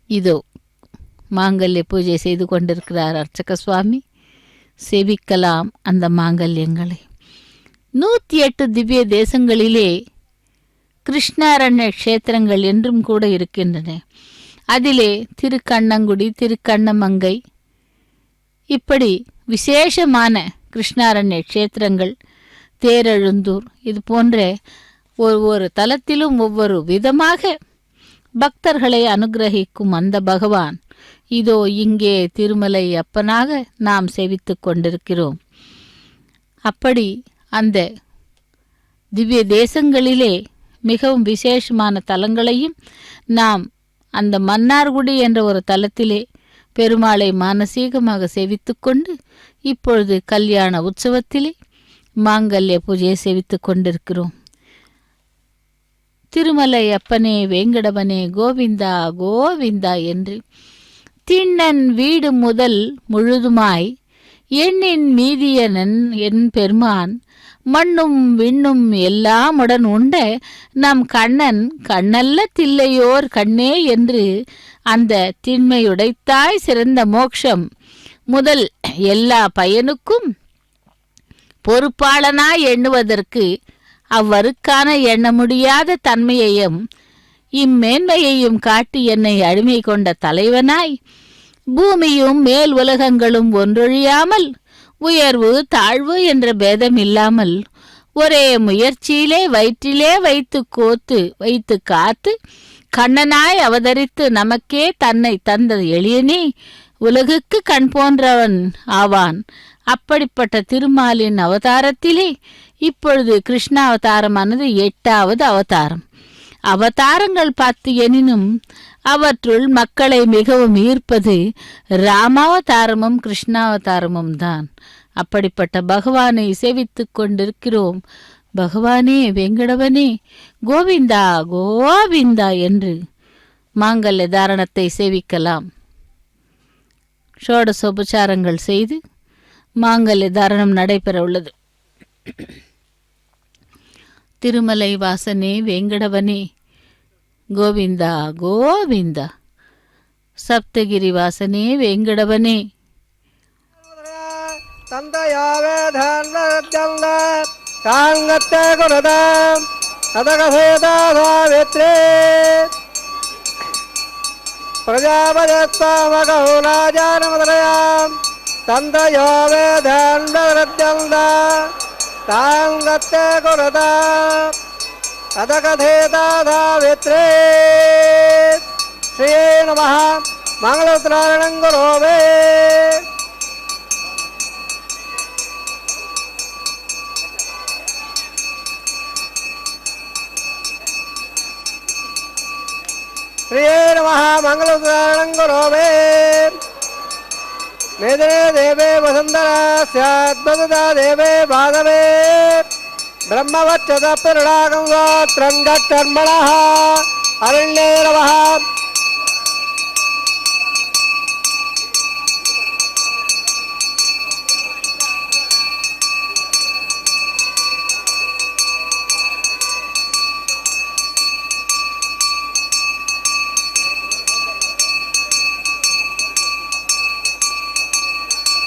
இதோ மாங்கல்ய பூஜை செய்து கொண்டிருக்கிறார் அர்ச்சக சுவாமி. சேவிக்கலாம் அந்த மாங்கல்யங்களை. 108 திவ்ய தேசங்களிலே கிருஷ்ணாரண்ய க்ஷேத்திரங்கள் என்றும் கூட இருக்கின்றன. அதிலே திருக்கண்ணங்குடி, திருக்கண்ணமங்கை, இப்படி விசேஷமான கிருஷ்ணாரண்ய க்ஷேத்திரங்கள், தேரெழுந்தூர், இது போன்ற ஒவ்வொரு தலத்திலும் ஒவ்வொரு விதமாக பக்தர்களை அனுகிரகிக்கும் அந்த பகவான் இதோ இங்கே திருமலை அப்பனாக நாம் சேவித்து கொண்டிருக்கிறோம். அப்படி அந்த திவ்ய தேசங்களிலே மிகவும் விசேஷமான தலங்களையும் நாம் அந்த மன்னார்குடி என்ற ஒரு தலத்திலே பெருமாளை மானசீகமாக சேவித்து கொண்டு இப்பொழுது கல்யாண உற்சவத்திலே மாங்கல்ய பூஜையை சேவித்து கொண்டிருக்கிறோம். திருமலை அப்பனே வேங்கடவனே கோவிந்தா கோவிந்தா என்று திண்ணன் வீடு முதல் முழுதுமாய் எண்ணின் மீதியனன் என் பெருமான் மண்ணும் விண்ணும் எல்லாமுடன் உண்ட நம் கண்ணன் கண்ணல்ல தில்லையோர் கண்ணே என்று அந்த திண்மையுடைத்தாய் சிறந்த மோட்சம் முதல் எல்லா பயனுக்கும் பொறுப்பாளனாய் எண்ணுவதற்கு அவ்வருக்கான எண்ண முடியாத தன்மையையும் இம்மேன்மையையும் காட்டி என்னை அடிமை கொண்ட தலைவனாய் பூமியும் மேல் உலகங்களும் ஒன்றொழியாமல் உயர்வு தாழ்வு என்ற பேதம் இல்லாமல் ஒரே முயற்சியிலே வயிற்றிலே வைத்து காத்து கண்ணனாய் அவதரித்து நமக்கே தன்னை தந்த எளியனே உலகுக்கு கண் போன்றவன் ஆவான். அப்படிப்பட்ட திருமாலின் அவதாரத்திலே இப்பொழுது கிருஷ்ணாவதாரமானது 8வது அவதாரம். அவதாரங்கள் 10 எனினும் அவற்றுள் மக்களை மிகவும் ஈர்ப்பது ராமாவதாரமும் கிருஷ்ணாவதாரமும் தான். அப்படிப்பட்ட பகவானை சேவித்துக் கொண்டிருக்கிறோம். பகவானே வெங்கடவனே கோவிந்தா கோவிந்தா என்று மாங்கல்ய தாரணத்தை சேவிக்கலாம். ஷோடசோபச்சாரங்கள் செய்து மாங்கல்ய தாரணம் நடைபெற உள்ளது. திருமலை வாசனே வேங்கடவனே கோவிந்தா கோவிந்தா. சப்தகிரி வாசனே வேங்கடவனே. தந்தையாவே தான்வரஜல்ல தாங்கத்தே குருதாம் அதகசேதாசாவித்ரே பிரஜாபதத்வமகௌராஜானமதரயாம் தந்தையாவே தான்வரஜல்ல தாங்கத்தே குருதாம் அதகசேதாசாவித்ரே. ஸ்ரீயே நமः. மங்களோத்ராரணம் குரோவே. प्रिये नमः. मंगलोत्तरायणं करोमि. मेदिने देवे वसुन्धरा स्याद्भुता देवे बाधवे ब्रह्मवच्चतः पिरुडाकं गोत्रं गट्टर्मणः अरण्ये नमः.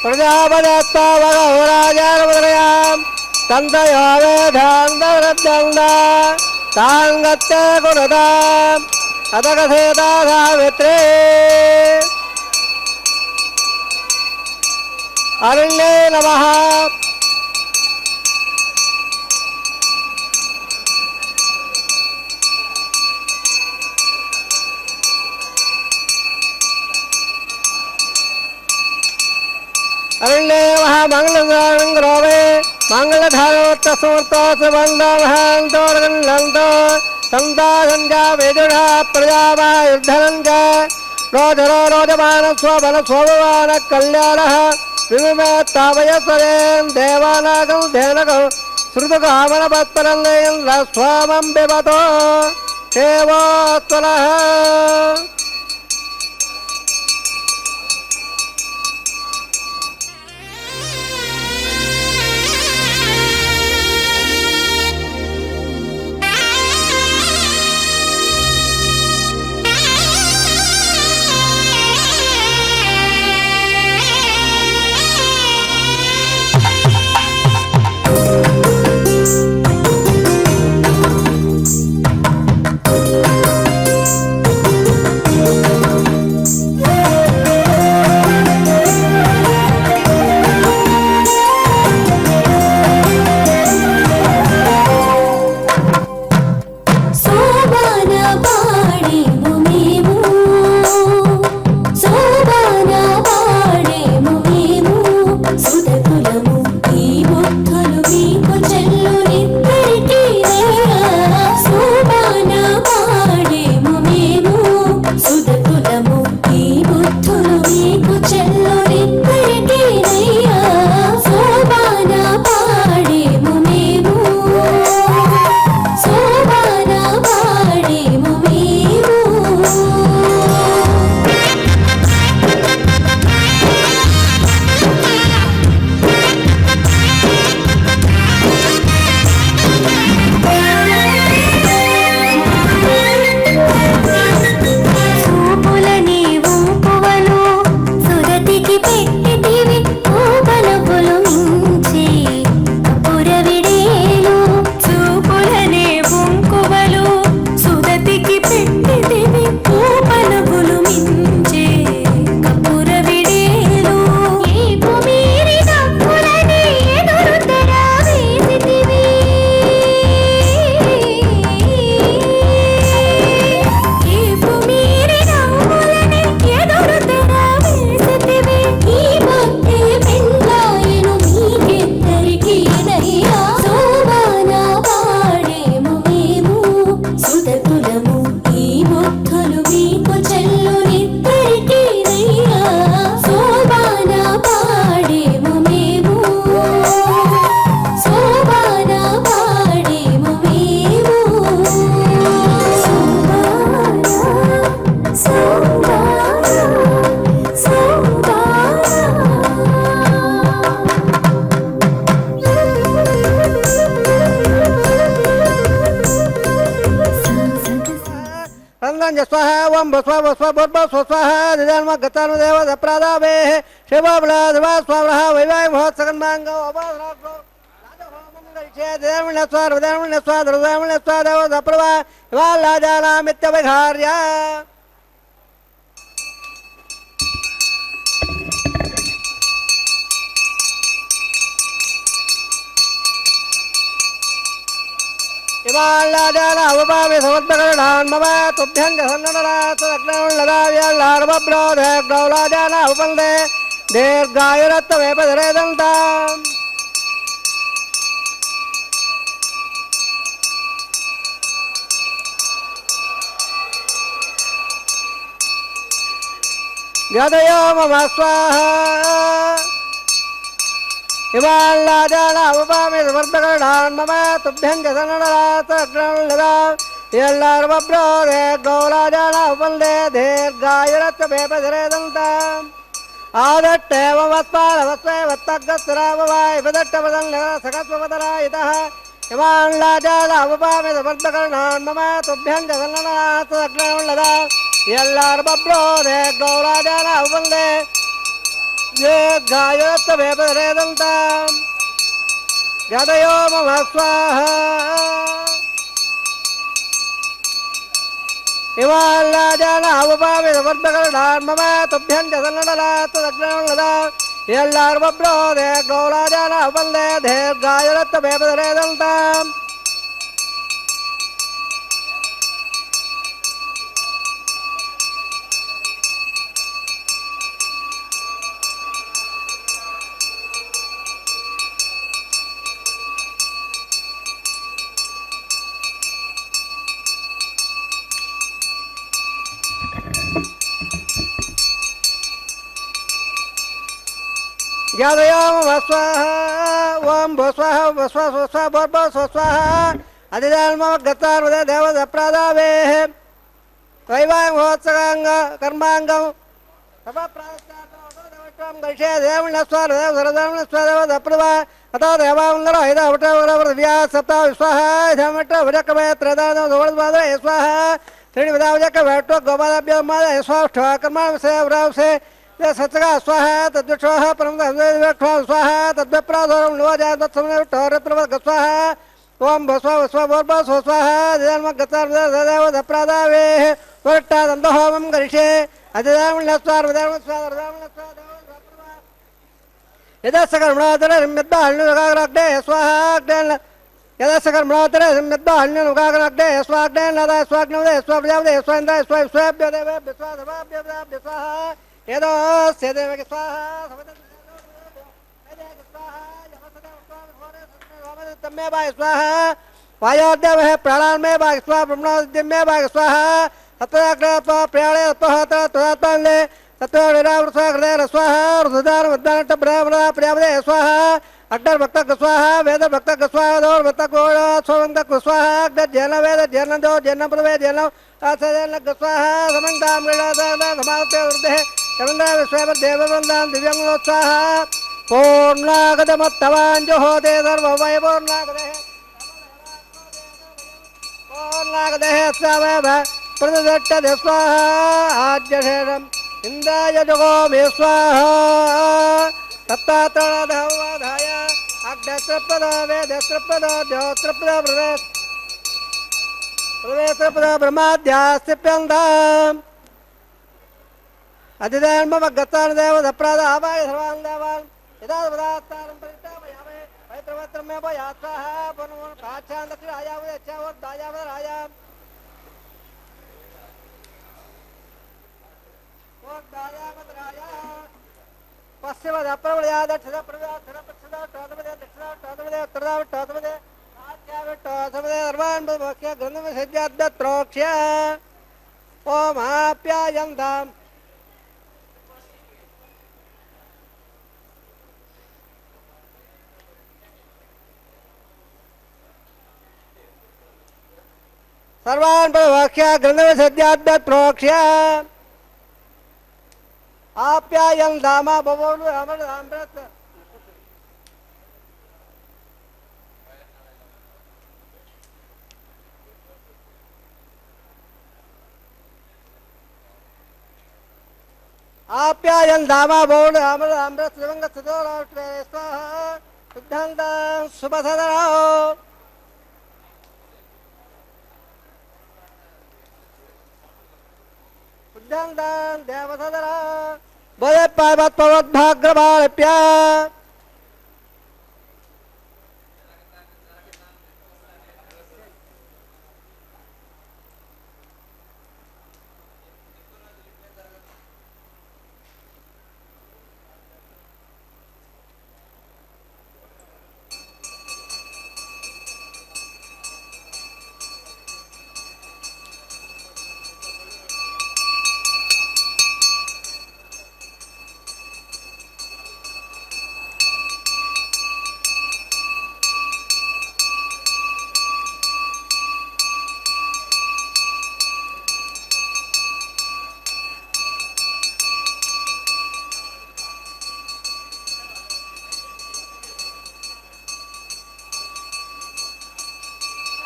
प्रजापदत्वमगौराजानमदरयां तन्तयोवे धान्तरब्दन्दा ताङ्गत्ते कुरुताम् अतकसेतासावित्रे अरण्ये नमः. अरण्ये महामंगलं करोमि. मंगलधारोत्तसमर्थोत्सवन्दोर्गन्धो संदासञ्च वेदुषा प्रजावायुद्धनं च रोधरो रोजमानस्वबलस्वभवानः कल्याणः विविमेत्तावयस्वरेन् देवानागं धेनगं श्रुतकामनपत्परं स्वामं पिबतो देवोत्तरः. ओम भस्व भस्व भोर्भ स्वस्वाह दिदान्म गतानुदेव दप्रादावे शिवबला दिवा स्वाहा वैवाय भवत् सकन्मांगो अवराग्रो राजहोमं गरिष्ये देवनस्वा रुदामनस्वा रुदामनस्वा देव दप्रवा वालाजानामित्यविहार्य इमाल्लाजाना उपपामि समर्पकरणान् मम तुभ्यं जसन्ननाथलग्नौल्लदाव्यल्लार्वब्रोधे ग्रौलाजाना उपन्दे दीर्घायुरत्वमेपधरेदन्ताम् यदयो मम स्वाहा इमाल्लाजाना उपपामि समर्पकरणान् मम तुभ्यं जसन्ननाथलग्नौल्लदा यल्लार्वब्रोधे ग्रौलाजाना उपन्दे दीर्घायुरत्वमेपधरेदन्ताम् आदट्टेव वत्पालवत्वे वत्तग्गस्राववाय विदट्टवदल्लसकत्ववदरायितः इमाल्लाजाना उपपामि समर्पकरणान् मम तुभ्यं जसन्ननाथलग्नौल्लदा यल्लार्वब्रोधे ग्रौलाजाना उपन्दे दीर्घायुरत्वमेपधरेदन्ताम् यदयो मम स्वाहा इमाल्लाजाना उपपामि समर्पकरणान् मम तुभ्यं जसन्ननाथलग्नौल्लदा यल्लार्वब्रोधे ग्रौलाजाना उपन्दे दीर्घायुरत्वमेपधरेदन्ताम् यादयाम वस्वाहा ओम भस्वाह वस्वा स्वस्वा भर्भ स्वस्वाहा अधिदान्म गतार्वदे देवदप्रादावे वैवाय महोत्सकांग कर्मांगम सभा प्रायश्चात्तम गरिष्ये देवनस्वा देवसरदानस्वा देवदप्रभा अतो देवावन्दर हिदा वटवरव्या सप्ता विस्वाहा धमट वजकमे त्रदान सोवळद्वादे स्वाहा त्रीणि विदावजक वेट्टो गोपादाभ्यो माद स्वाष्ठ कर्मांसे वरावसे सत्सगा स्वाहा तद्विक्षोः परं स्वाहा तद्विप्राधोरं लोजाय तत्समयविष्ठोरप्रवद् स्वाहा ओम भस्व भस्व भोर्भ स्वस्वाहा दिदान्म गतार्वदेव दप्रादावेः वरट्टादन्तहोमं करिष्ये अधिदामनस्वार्वदामनस्वा यदा सकर्मणातरम्यद्बाह्ण्युगाग्राग्ने स्वाहा यदा सकर्मणातर सम्यद्बाह्ण्युगाग्राग्ने स्वाग्ने नदा स्वाग्नवदे स्वाप्रजापदे स्वान्द्राय स्वाभ्यदेवे विश्वासभाभ्यभ्य स्वाहा यदोस्य देवके स्वाहा तमे भाग स्वाहा वायोदेवः प्राणान्मे भाग स्वाहा ब्रह्मोद्यमे भाग स्वाहा तत्त्वाग्रह प्रयाणे तत्त्वहत तदात्मने तत्त्वनिरावृत्वा हृदय स्वाहा रुद्रदान वद्दानट ब्रह्मणा प्रयावदे स्वाहा अग्नर भक्तक स्वाहा वेद भक्तक स्वाहा दौर भक्तक सोवंतक स्वाहा अग्न जैन वेद जैन दो जैन प्रवे जैन आसजन स्वाहा समंताम गणादान समावते वृद्धे चमंदा विश्वेव देववंदान दिव्यंगोत्साहा पूर्णागतमत्तवान जो होते सर्वमय पूर्णागते स्वामेव प्रतिदट्टते स्वाहा आद्यशेषम् इन्द्राय जगो मे स्वाहा तत्तातणधवधाय अग्नत्रपद वेदत्रपद द्योत्रपद प्रवेशत्रपद ब्रह्माद्यास्तिप्यन्ताम् अधिधर्म गतान देव दप्राद आवाय सर्वांगवान यदा पदार्थानं परित्यापयामे पवित्रवत्रमे भयात्साः पुनः काच्छान दक्षिण आयावदे अच्छावद दायावद रायाम और दायावद राया पश्चिम दप्रवया दक्षिण प्रवया दक्षिण पश्चिम टोदमदे दक्षिण टोदमदे उत्तरदा टोदमदे आज्ञावे टोदमदे सर्वान् बक्ष्य ग्रन्थम सज्जाद्द त्रोक्ष्य ओम आप्यायन्ताम् सर्वान् प्रवक्ष्य ग्रन्थम सज्जाद्द त्रोक्ष्य आप्यायं धामा भवोनु अमर अमृत आप्यायन दामा बोल अमृत अमृत शिवंग सुदोराष्ट्रे स्वाहा शुद्धांतां सुभसदराओ शुद्धांतां देवसदरा बोले पावत पवत भाग्रवाप्या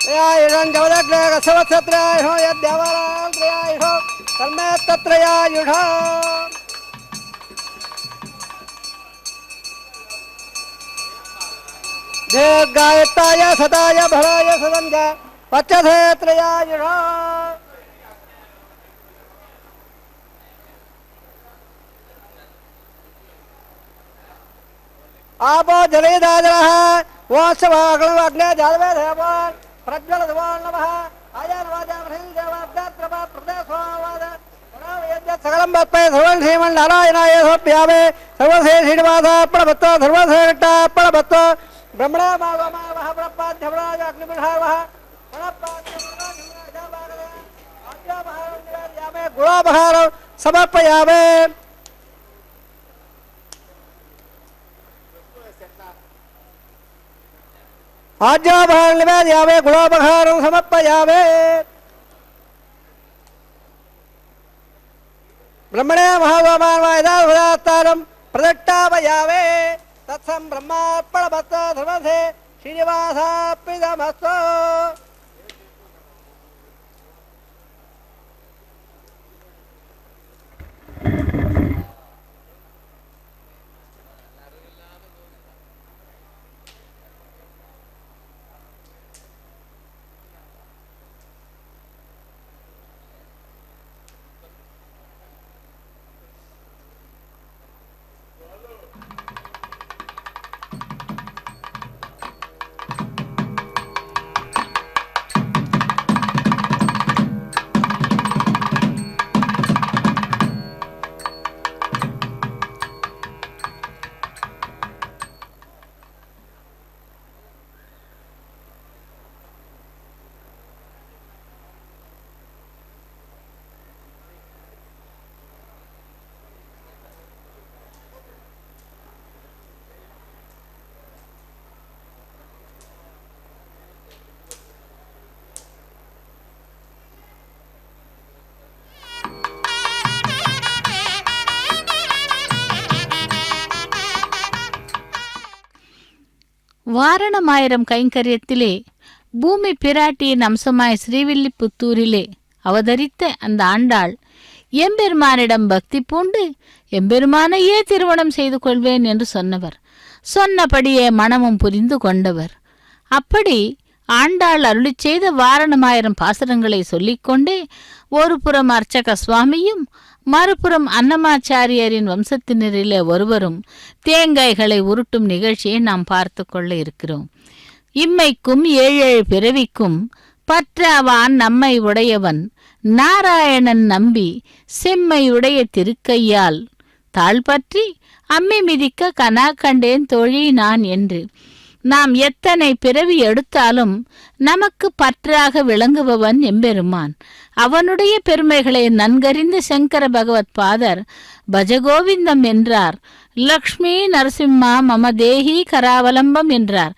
त्रयायुषं जवदग्रगसवत्सत्रयायुषो यद्देवानां त्रयायुषो तन्मे तत्रयायुषो दीर्घायुक्ताय सताय भराय सदं च पच्यते त्रयायुषो आपो जलेदाजरः वोत्सवाग्ने जालवे देवान् प्रज्वल देवान् नमः आयन वाजा भृल देवाब्दात्रपा प्रदेशवाद यज्ञ सकलं बत्पे सर्वं श्रीमन् नारायणाय समर्पयामि सर्वसे श्रीनिवास प्रणवत्तो सर्वसे विट्टा प्रणवत्तो ब्रह्मणे मागमा वह ब्रह्माध्यमराज अग्निविधावः प्रणपाध्यमराज आज्ञामहारं निवेदयामि गुणामहारं समर्पयामि आज्ञामहारं निवेदयामि गुणामहारं समर्पयामि ब्रह्मणे महागोमान्वायदारं प्रदट्टापयामि तत्सं ब्रह्मार्पणमस्तु धर्मसे श्रीनिवासार्पितमस्तु வாரணமாயிரம் கைங்கரியத்திலே பூமி பிராட்டியின் அம்சமாய் ஸ்ரீவில்லிபுத்தூரிலே அவதரித்த அந்த ஆண்டாள் எம்பெருமானிடம் பக்தி பூண்டு எம்பெருமானையே திருமணம் செய்து கொள்வேன் என்று சொன்னவர். சொன்னபடியே மனமும் புரிந்து கொண்டவர். அப்படி ஆண்டாள் அருளிச் செய்த வாரணமாயிரம் பாசுரங்களை சொல்லிக்கொண்டே ஒரு புறம் அர்ச்சக சுவாமியும் மறுபுறம் அன்னமாச்சாரியரின் வம்சத்தினரிலே ஒருவரும் தேங்காய்களை உருட்டும் நிகழ்ச்சியை நாம் பார்த்து கொள்ள இருக்கிறோம். இம்மைக்கும் ஏழேழு பிறவிக்கும் பற்றவான் நம்மை உடையவன் நாராயணன் நம்பி செம்மையுடைய திருக்கையால் தாழ்பற்றி அம்மி மிதிக்க கனா கண்டேன் தோழி நான் என்று நாம் எத்தனை பிறவி எடுத்தாலும் நமக்கு பற்றாக விளங்குபவன் எம்பெருமான். அவனுடைய பெருமைகளை நன்கறிந்த சங்கர பகவத் பாதர் பஜகோவிந்தம் என்றார். லக்ஷ்மி நரசிம்மா மம தேஹி கராவலம்பம் என்றார்.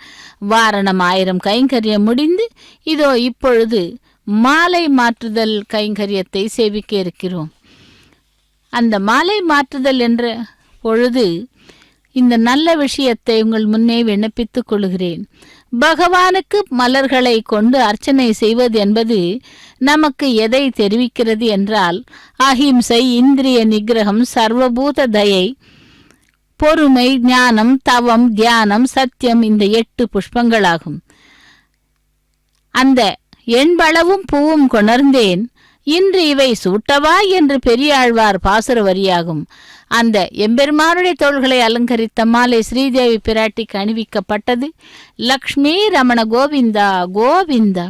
வாரணமாயிரம் கைங்கரியம் முடிந்து இதோ இப்பொழுது மாலை மாற்றுதல் கைங்கரியத்தை சேவிக்க இருக்கிறோம். அந்த மாலை மாற்றுதல் என்ற பொழுது இந்த நல்ல விஷயத்தை உங்கள் முன்னே விண்ணப்பித்துக் கொள்கிறேன். பகவானுக்கு மலர்களை கொண்டு அர்ச்சனை செய்வது என்பது நமக்கு எதை தெரிவிக்கிறது என்றால், அஹிம்சை, இந்திரிய நிகிரகம், சர்வபூத தயை, பொறுமை, ஞானம், தவம், தியானம், சத்தியம், இந்த 8 புஷ்பங்களாகும். அந்த எண்பளவும் பூவும் கொணர்ந்தேன், இன்று இவை சூட்டவா என்று பெரியாழ்வார் பாசுர வரியாகும். அந்த எம்பெருமானுடைய தோள்களை அலங்கரித்த மாலை ஸ்ரீதேவி பிராட்டிக்கு அணிவிக்கப்பட்டது. லக்ஷ்மி ரமண கோவிந்தா கோவிந்தா.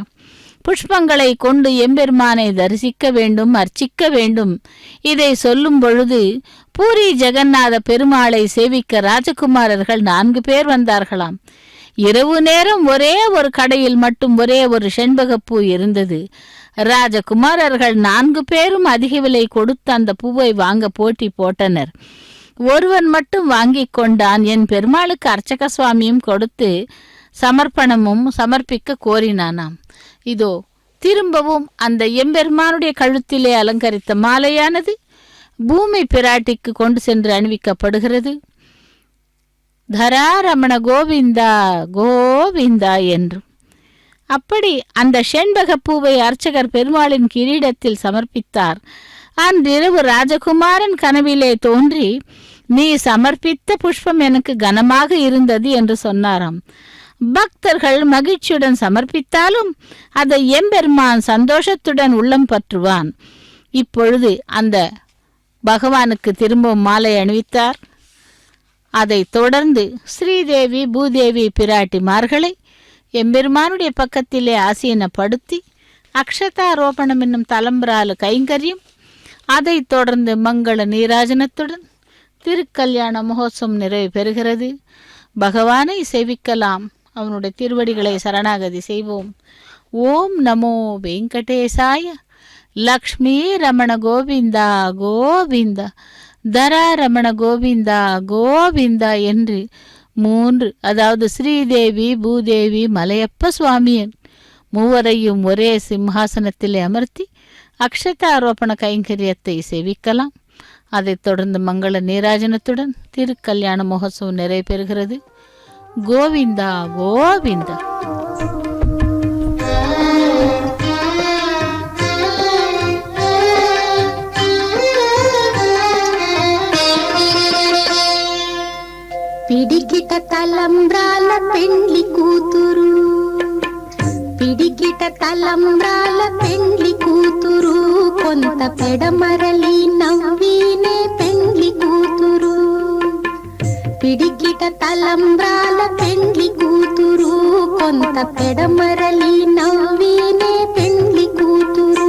புஷ்பங்களை கொண்டு எம்பெருமானை தரிசிக்க வேண்டும், அர்ச்சிக்க வேண்டும். இதை சொல்லும் பொழுது பூரி ஜெகநாத பெருமாளை சேவிக்க ராஜகுமாரர்கள் 4 பேர் வந்தார்களாம். இரவு நேரம் ஒரே ஒரு கடையில் மட்டும் ஒரே ஒரு செண்பகப்பூ இருந்தது. ராஜகுமாரர்கள் 4 பேரும் அதிக விலை கொடுத்து அந்த பூவை வாங்க போட்டி போட்டனர். ஒருவன் மட்டும் வாங்கி கொண்டான். என் பெருமாளுக்கு அர்ச்சக சுவாமியும் கொடுத்து சமர்ப்பணமும் சமர்ப்பிக்க கோரினானாம். இதோ திரும்பவும் அந்த எம்பெருமானுடைய கழுத்திலே அலங்கரித்த மாலையானது பூமி பிராட்டிக்கு கொண்டு சென்று அணிவிக்கப்படுகிறது. தராரமண கோவிந்தா கோவிந்தா என்று. அப்படி அந்த செண்பக பூவை அர்ச்சகர் பெருமாளின் கிரீடத்தில் சமர்ப்பித்தார். அன்றிரவு ராஜகுமாரன் கனவிலே தோன்றி, நீ சமர்ப்பித்த புஷ்பம் எனக்கு கனமாக இருந்தது என்று சொன்னாராம். பக்தர்கள் மகிழ்ச்சியுடன் சமர்ப்பித்தாலும் அதை எம்பெருமான் சந்தோஷத்துடன் உள்ளம் பற்றுவான். இப்பொழுது அந்த பகவானுக்கு திரும்பவும் மாலை அணிவித்தார். அதை தொடர்ந்து ஸ்ரீதேவி பூதேவி பிராட்டிமார்களை எம்பெருமானுடைய பக்கத்திலே ஆசீனப்படுத்தி அக்ஷதாரோபணம் என்னும் தலம்பரால கைங்கரியம், அதை தொடர்ந்து மங்கள நீராஜனத்துடன் திருக்கல்யாண மகோத்சவம் நிறைவு பெறுகிறது. பகவானை சேவிக்கலாம், அவனுடைய திருவடிகளை சரணாகதி செய்வோம். ஓம் நமோ வெங்கடேசாய. லக்ஷ்மி ரமண கோவிந்தா கோவிந்தா, தரா ரமண கோவிந்தா கோவிந்தா என்று 3, அதாவது ஸ்ரீதேவி பூதேவி மலையப்ப சுவாமியன் மூவரையும் ஒரே சிம்ஹாசனத்திலே அமர்த்தி அக்ஷதாரோபண கைங்கரியத்தை சேவிக்கலாம். அதைத் தொடர்ந்து மங்கள நீராஜனத்துடன் திருக்கல்யாண மகோத்சவம் நிறைவேறுகிறது. கோவிந்தா கோவிந்தா. పిడికిట తలంబ్రాల పెండ్లి కూతురు, పిడికిట తలంబ్రాల పెండ్లి కూతురు, కొంత పెడమరలి నవ్వీనే పెండ్లి కూతురు. పిడికిట తలంబ్రాల పెండ్లి కూతురు, కొంత పెడమరలి నవ్వీనే పెండ్లి కూతురు.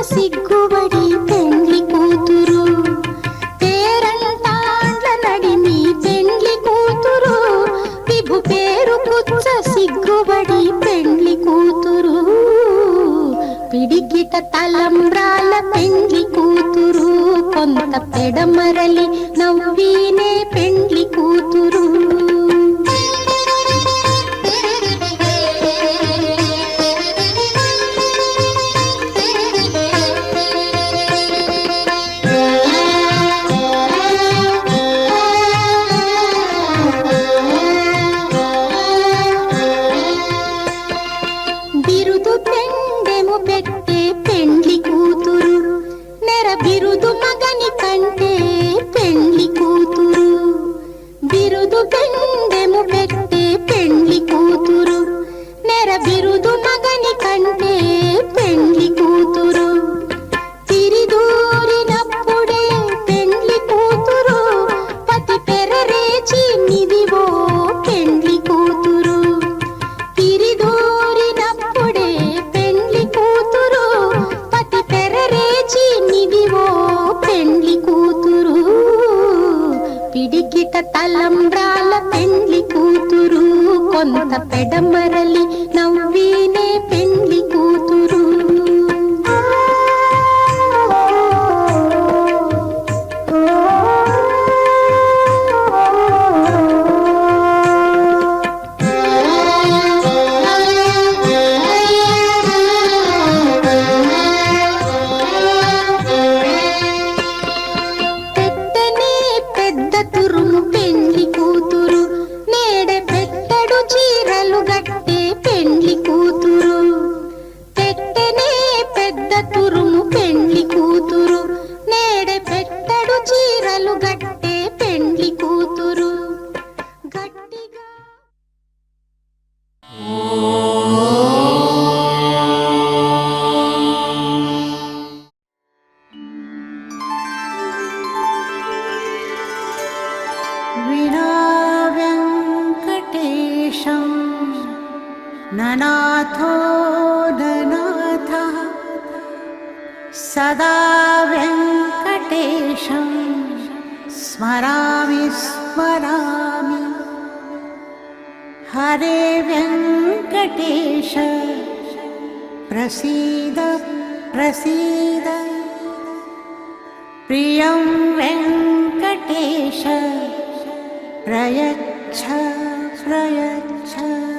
సిగ్గుబడి పెండ్లి కూతురు, పేరంటాండ్ల నడిమి పెండ్లి కూతురు, విభు పేరు పుచ్చ సిగ్గుబడి పెండ్లి కూతురు. పిడికిట తలంబ్రాల పెండ్లి కూతురు, కొంత పెడమరలి నవ్వీనే పెండ్లి కూతురు. బిరుదు మగని కంటే పెండ్లి పిడికిట తలంబ్రాల పెండ్లి కూతురు కొంత పెడమరలి నవ్వీనే పెండ్లి కూతురు ननाथो ननाथः सदा वेङ्कटेशं स्मरामि स्मरामि हरे वेङ्कटेश प्रसीद प्रसीद प्रियं वेङ्कटेश प्रयच्छ प्रयच्छ